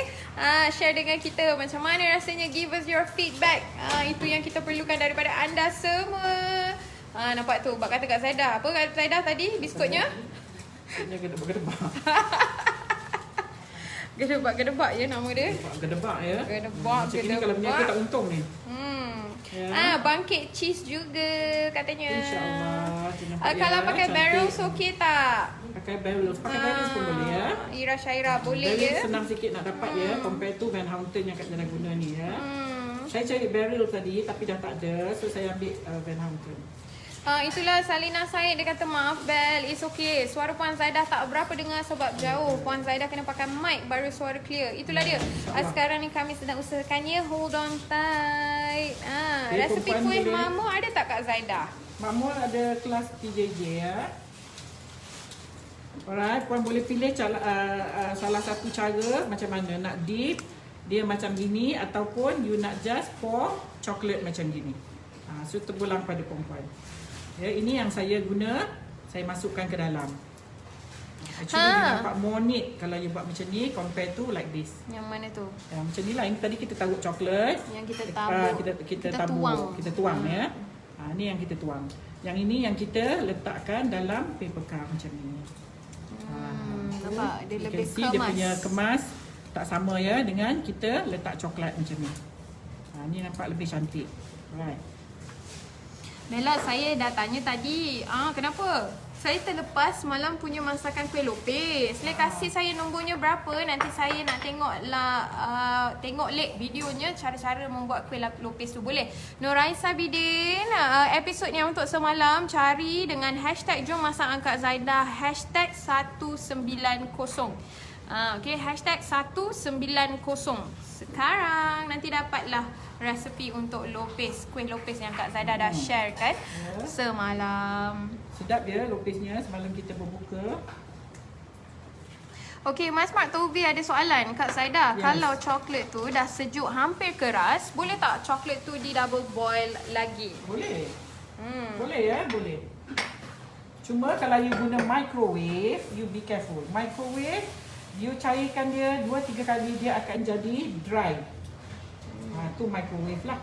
Share dengan kita macam mana rasanya, give us your feedback. Itu yang kita perlukan daripada anda semua. Nampak tu, bak kata Kak Zaida. Apa kata Zaida tadi biskutnya? Biskutnya gedebak-gedebak. Gedebak-gedebak je nama dia. Gedebak ya. Gedebak. Macam ni kalau berniaga tak untung ni. Ya. Bangkit cheese juga katanya. InsyaAllah. Kalau pakai barrels okey tak? Pakai barrels pun boleh ya. Ira Syaira boleh barrels ya. Senang sikit nak dapat ya compare to Van Houten yang Kak Zaida guna ni ya. Saya cari barrel tadi tapi dah tak ada, so saya ambil Van Houten. Itulah Salina Said, dia kata maaf Bel, it's okay. Suara Puan Zaidah tak berapa dengar sebab jauh. Puan Zaidah kena pakai mic baru suara clear. Itulah dia. Sekarang ni kami sedang usahakannya. Hold on tight. Resepi kuih Mamo ada tak Kak Zaidah? Mamo ada kelas PJJ ya. Alright, puan boleh pilih salah satu cara macam mana nak dip dia macam gini ataupun you nak just pour coklat macam gini. So terpulang pada perempuan. Ya, ini yang saya guna, saya masukkan ke dalam. Actually dia nampak more neat kalau you buat macam ni compare to like this. Yang mana tu? Yang macam ni lah. Ini tadi kita taruh coklat. Yang kita tabur. Kita tabur. Kita tuang ya. Ni yang kita tuang. Yang ini yang kita letakkan dalam paper cup macam ni. Nampak dia lebih kemas. Dia punya kemas tak sama ya dengan kita letak coklat macam ni. Ni nampak lebih cantik. Right. Bella, saya dah tanya tadi, kenapa? Saya terlepas malam punya masakan kuih lopis. Sila kasih saya nombornya berapa, nanti saya nak tengok lek videonya cara-cara membuat kuih lopis tu, boleh? Nuraisa Bidin, episod yang untuk semalam cari dengan hashtag jom masak Kak Zaida, hashtag 190. Okay, #190. Sekarang nanti dapatlah resepi untuk lopis, kuih lopis yang Kak Zaidah dah share kan semalam. Sedap dia lopisnya, semalam kita berbuka. Okay, Mas Mark Tobi ada soalan Kak Zaidah. Yes. Kalau coklat tu dah sejuk hampir keras, boleh tak coklat tu di double boil lagi? Boleh. Boleh ya, boleh. Cuma kalau you guna microwave, you be careful. Microwave, you cairkan dia 2-3 kali dia akan jadi dry. Tu microwave lah.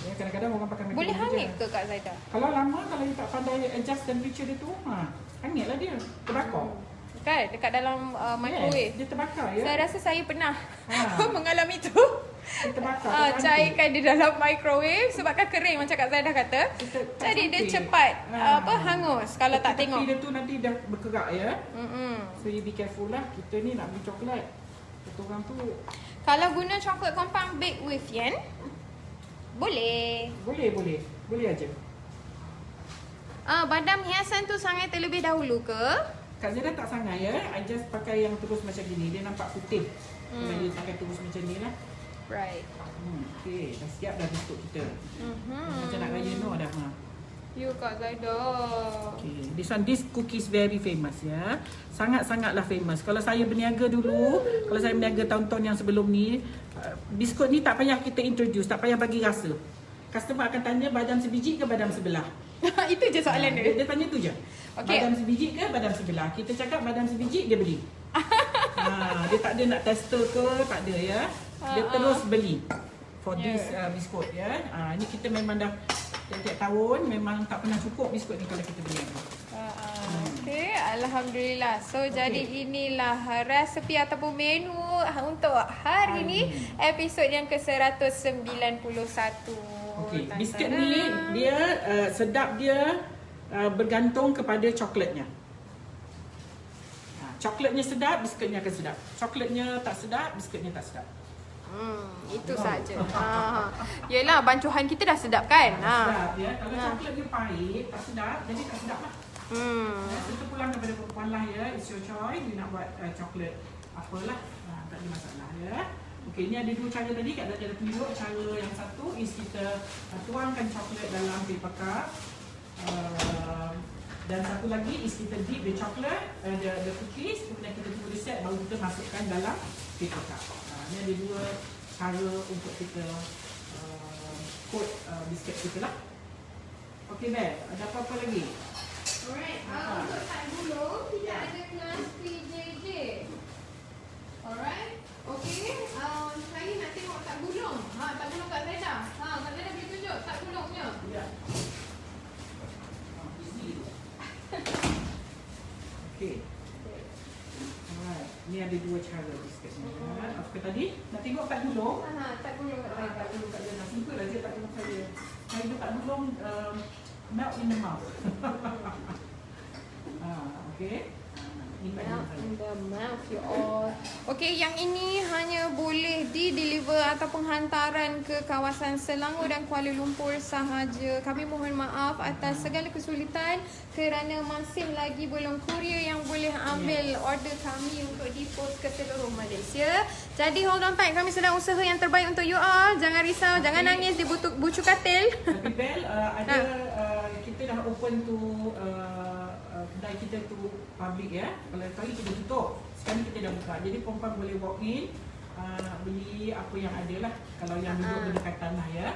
Ya, kadang-kadang orang pakai microwave. Boleh hangit ke Kak Zaidah? Kalau lama, kalau you tak pandai adjust temperature dia tu, hangitlah dia. Terbakar. Kan dekat dalam microwave. Yes, dia terbakar ya. Saya rasa saya pernah mengalami tu. Dia terbakar. Cairkan di dalam microwave sebabkan kering macam Kak Zaidah kata. Jadi dia cepat hangus kalau tak tengok. Tepi dia tu nanti dah berkerak ya. So you be careful lah. Kita ni nak beli coklat. Kata orang tu. Kalau guna coklat compound bake with yen, boleh. Boleh aja. Badam hiasan tu sangat terlebih dahulu ke? Kak Zaidah tak sangat ya. I just pakai yang terus macam gini. Dia nampak putih. Kalau dia pakai terus macam ni lah. Right. Okay, dah siap dah biskut kita. Macam nak raya no dah. You Kak Zaidah. Okay, this cookies very famous ya. Sangat-sangatlah famous. Kalau saya berniaga dulu, kalau saya berniaga tahun-tahun yang sebelum ni, biskut ni tak payah kita introduce, tak payah bagi rasa. Customer akan tanya badam sebiji ke badam sebelah. Itu je soalan dia. Dia tanya tu je. Okay. Badam sebiji ke badam sebelah. Kita cakap badam sebiji, dia beli. Dia tak ada nak tester ke, tak ada ya. Dia terus beli for this biskut ya. Ni kita memang dah tiap-tiap tahun memang tak pernah cukup biskut ni kalau kita beli. Okay, Alhamdulillah. So jadi inilah resepi ataupun menu untuk hari ni, episod yang ke-191. Okey, biskut ni dia sedap dia bergantung kepada coklatnya. Coklatnya sedap, biskutnya akan sedap. Coklatnya tak sedap, biskutnya tak sedap. Itu saja. Yelah, bancuhan kita dah sedap kan? Sedap ya. Kalau coklat dia pahit, tak sedap, jadi tak sedap lah. Kita pulang kepada perempuan lah ya. It's your choice. You nak buat coklat apalah, tak ada masalah ya. Okey, ni ada dua cara tadi. Kak Zaidah ada tunjuk. Cara yang satu is kita tuangkan coklat dalam paper cup. Dan satu lagi is kita dip the coklat, the cookies, kemudian kita tunggu dia set, baru kita masukkan dalam paper cup. Ni ada dua cara untuk kita coat biskut kita lah. Okey Bel, ada apa-apa lagi? Alright, untuk tak dulu kita ada kelas PJJ. Alright, okey. Saya nak tengok tak gulung. Tak gulung Kak Zaidah. Kak Zaidah boleh tunjuk tak gulungnya. Ya. Okey. Alright, ni ada dua cara biskut ni. Apa tadi? Nak tengok tak gulung? Tak gulung Kak Zaidah. Tak gulung Kak Zaidah. Simple aja tak gulung saya. Saya tak gulung melt in the mouth. Okey. Melt in the mouth you all. Okey, yang ini hanya boleh di-deliver ataupun hantaran ke kawasan Selangor dan Kuala Lumpur sahaja. Kami mohon maaf atas segala kesulitan kerana masih lagi belum kurier yang boleh ambil order kami untuk dipost ke seluruh Malaysia. Jadi hold on tight, kami sedang usaha yang terbaik untuk you all. Jangan risau, jangan nangis di bucu katil. Tapi Bel, ada kita dah open to kedai kita tu public ya. Kalau tadi kita tutup, sekarang kita dah buka. Jadi perempuan boleh walk in, beli apa yang ada lah. Kalau yang duduk berdekatan lah ya.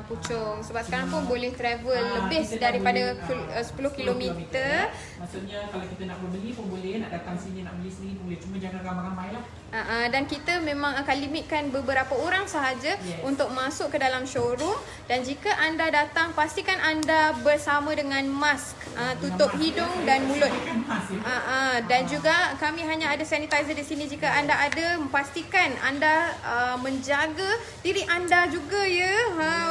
Pucung. Sebab sekarang pun boleh travel lebih daripada 10 km. Maksudnya kalau kita nak berbeli pun boleh, nak datang sini nak beli sini pun boleh. Cuma jangan ramai-ramai lah. Dan kita memang akan limitkan beberapa orang sahaja untuk masuk ke dalam showroom. Dan jika anda datang, pastikan anda bersama dengan mask, tutup hidung dan mulut. Dan juga kami hanya ada sanitizer di sini. Jika anda ada, pastikan anda menjaga diri anda juga ya.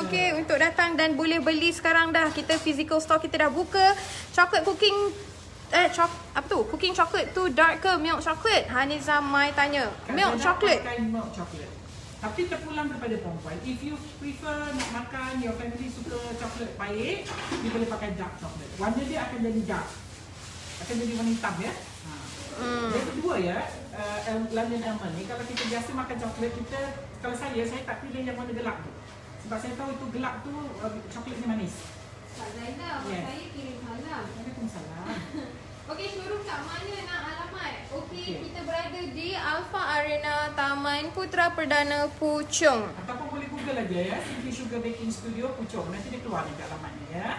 Okey, untuk datang dan boleh beli sekarang dah. Kita physical store kita dah buka. Chocolate cooking cooking chocolate tu dark ke milk chocolate? Haniza Mai tanya. Milk chocolate. Milk chocolate. Tapi terpulang kepada perempuan. If you prefer nak makan, your family suka coklat pahit, you boleh pakai dark chocolate. Warna dia akan jadi dark. Akan jadi warna hitam ya. Yang kedua ya, London Almond ni, kalau kita biasa makan coklat kita, kalau saya tak pilih yang warna gelap tu. Sebab saya tahu itu gelap tu coklatnya manis. Kak Zaida, Yes. saya kirim salam. Waalaikumsalam. Okey, showroom kat mana nak alamat? Okey, Okey. kita berada di Alpha Arena Taman Putra Perdana Puchong. Ataupun boleh Google aja ya, Simply Sugar Baking Studio Puchong. Nanti dia keluar dekat alamatnya ya.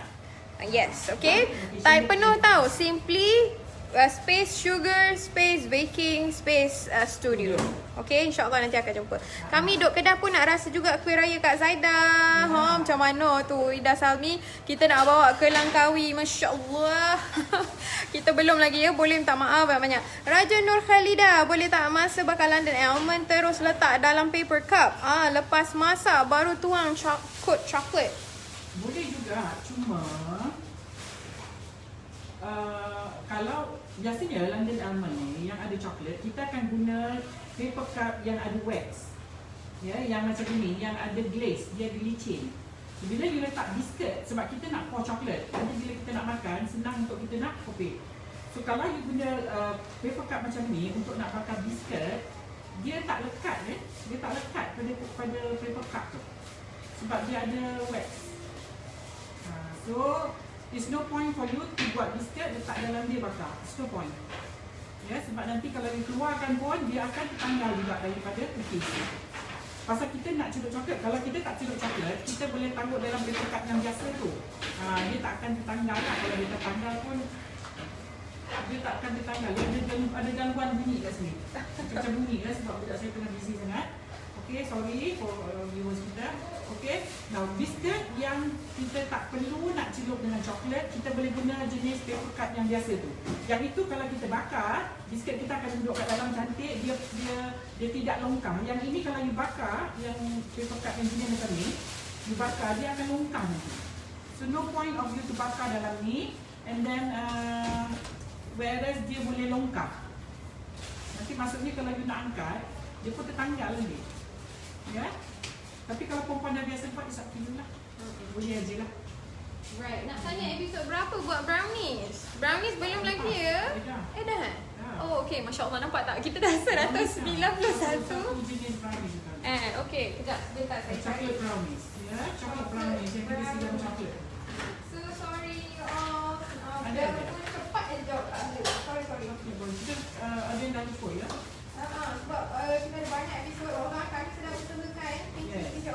Yes, okay. Type penuh tau. Simply space sugar, space baking, space studio. Okay, insyaAllah nanti akan jumpa. Kami duk Kedah pun nak rasa juga kuih raya Kak Zaida. Ha, macam mana tu Ida Salmi. Kita nak bawa ke Langkawi. Masya Allah. Kita belum lagi ya. Boleh minta maaf banyak-banyak. Raja Nur Khalida. Boleh tak masa bakal London Almond terus letak dalam paper cup. Lepas masak baru tuang coklat. Boleh juga, cuma kalau biasanya London Almond ni yang ada coklat, kita akan guna paper cup yang ada wax. Ya, yang macam ini, yang ada glaze, dia ada licin. So, bila you letak biscuit, sebab kita nak pour coklat, nanti bila kita nak makan, senang untuk kita nak kopek. So kalau you guna paper cup macam ni untuk nak bakar biscuit, dia tak lekat dia tak lekat pada paper cup tu. Sebab dia ada wax. So it's no point for you to buat biscuit letak dalam dia bakar. It's no point. Ya, sebab nanti kalau you keluarkan pun dia akan tertanggal juga daripada cookies. Pasal kita nak celup coklat, kalau kita tak celup coklat, kita boleh taruh dalam paper cup yang biasa tu. Dia tak akan tertanggal lah. Kalau dia tertanggal pun dia tak akan tertanggal. Ada gangguan bunyi kat sini. Macam bunyi lah sebab budak saya tengah busy sangat. Okay, sorry for viewers kita. Okay, now biscuit yang kita tak perlu nak celup dengan coklat, kita boleh guna jenis paper cup yang biasa tu. Yang itu kalau kita bakar, biscuit kita akan duduk kat dalam cantik, dia tidak longkang. Yang ini kalau you bakar, yang paper cup yang jenis macam ni, you bakar, dia akan longkang nanti. So no point of you to bakar dalam ni, and then whereas dia boleh longkang. Nanti maksudnya kalau you nak angkat, dia pun tertanggal nanti. Ya. Tapi kalau perempuan dah biasa buat, dia sakit lah. Boleh aje lah. Right, nak tanya episod berapa buat brownies? Brownies belum lagi ya? Dah. Oh, okay. Masya Allah, nampak tak? Kita dah 191. Satu jenis brownies. Okay. Kejap. Sebentar saya cari. Chocolate brownies. Ya, chocolate brownies yang kita siram coklat. So, sorry all. Ada. Cepat je jawab tak ada. Sorry. Okay, boleh. Kita ada yang dah lupa ya. Sebab kita ada banyak episod orang kami sedang usahakan.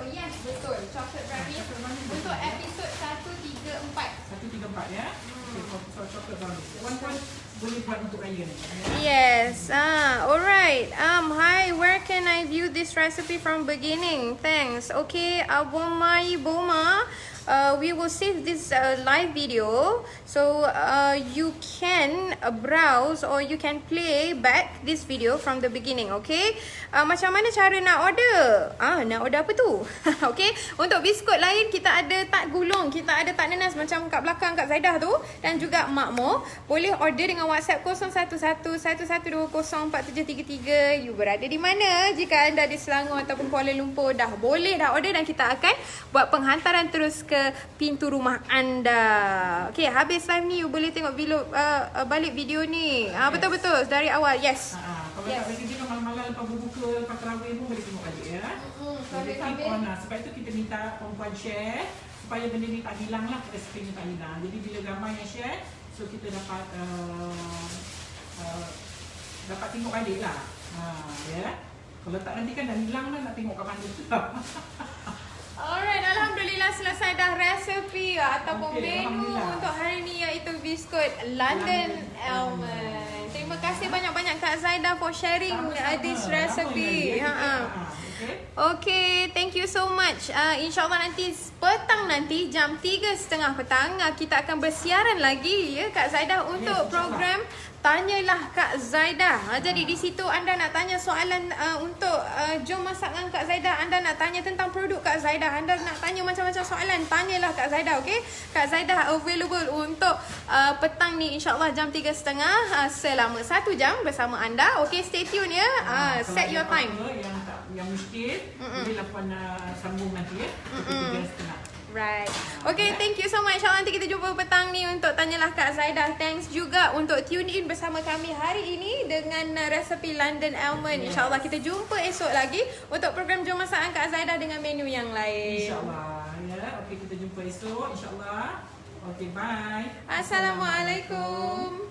Yes, betul. Chocolate brownies. Untuk episod 134. 134 ya. Okay, for chocolate brownies. Puan-puan boleh buat untuk raya ni. Yes. Alright. Hi. Where can I view this recipe from beginning? Thanks. Okay. Abomai Boma. We will save this live video, so you can browse or you can play back this video from the beginning. Okay. Macam mana cara nak order? Nak order apa tu? Okay. Untuk biskut lain kita ada tak gulung, kita ada tak nanas macam kat belakang Kak Zaidah tu, dan juga Mak Mo. Boleh order dengan WhatsApp 0111124733. You berada di mana? Jika anda di Selangor ataupun Kuala Lumpur, dah boleh dah order dan kita akan buat penghantaran terus ke pintu rumah anda. Okay, habis live ni you boleh tengok balik video ni. Betul-betul dari awal. Yes. Kalau tak boleh tengok malam-malam lepas berbuka, lepas tarawih pun boleh tengok balik ya. Boleh keep on lah. Sebab itu kita minta perempuan share supaya benda ni tak hilang lah, resipinya tak hilang. Jadi bila ramai yang share, so kita dapat dapat tengok balik lah. Ya. Kalau tak nanti kan dah hilang lah, nak tengok kat mana tu. Alright, Alhamdulillah selesai dah resepi ataupun menu untuk hari ni, iaitu biskut London Almond. Terima kasih banyak-banyak Kak Zaida for sharing this recipe. Okay, thank you so much. InsyaAllah nanti petang nanti jam 3.30 petang kita akan bersiaran lagi ya Kak Zaida untuk program Tanyalah Kak Zaida. Jadi di situ anda nak tanya soalan untuk Jom Masak dengan Kak Zaida. Anda nak tanya tentang produk Kak Zaida. Anda nak tanya macam-macam soalan, tanyalah Kak Zaida. Okay, Kak Zaida available untuk petang ni insyaAllah jam 3.30 selama 1 jam bersama anda. Okay, stay tune ya. Set your time. Yang muskil, bolehlah puan sambung nanti ya. 3.30. Right. Okay, thank you so much. InsyaAllah nanti kita jumpa petang ni untuk tanyalah Kak Zaidah. Thanks juga untuk tune in bersama kami hari ini dengan resepi London Almond. InsyaAllah kita jumpa esok lagi untuk program Jom Masakan Kak Zaidah dengan menu yang lain. InsyaAllah. Ya, okay, kita jumpa esok. InsyaAllah. Okay, bye. Assalamualaikum.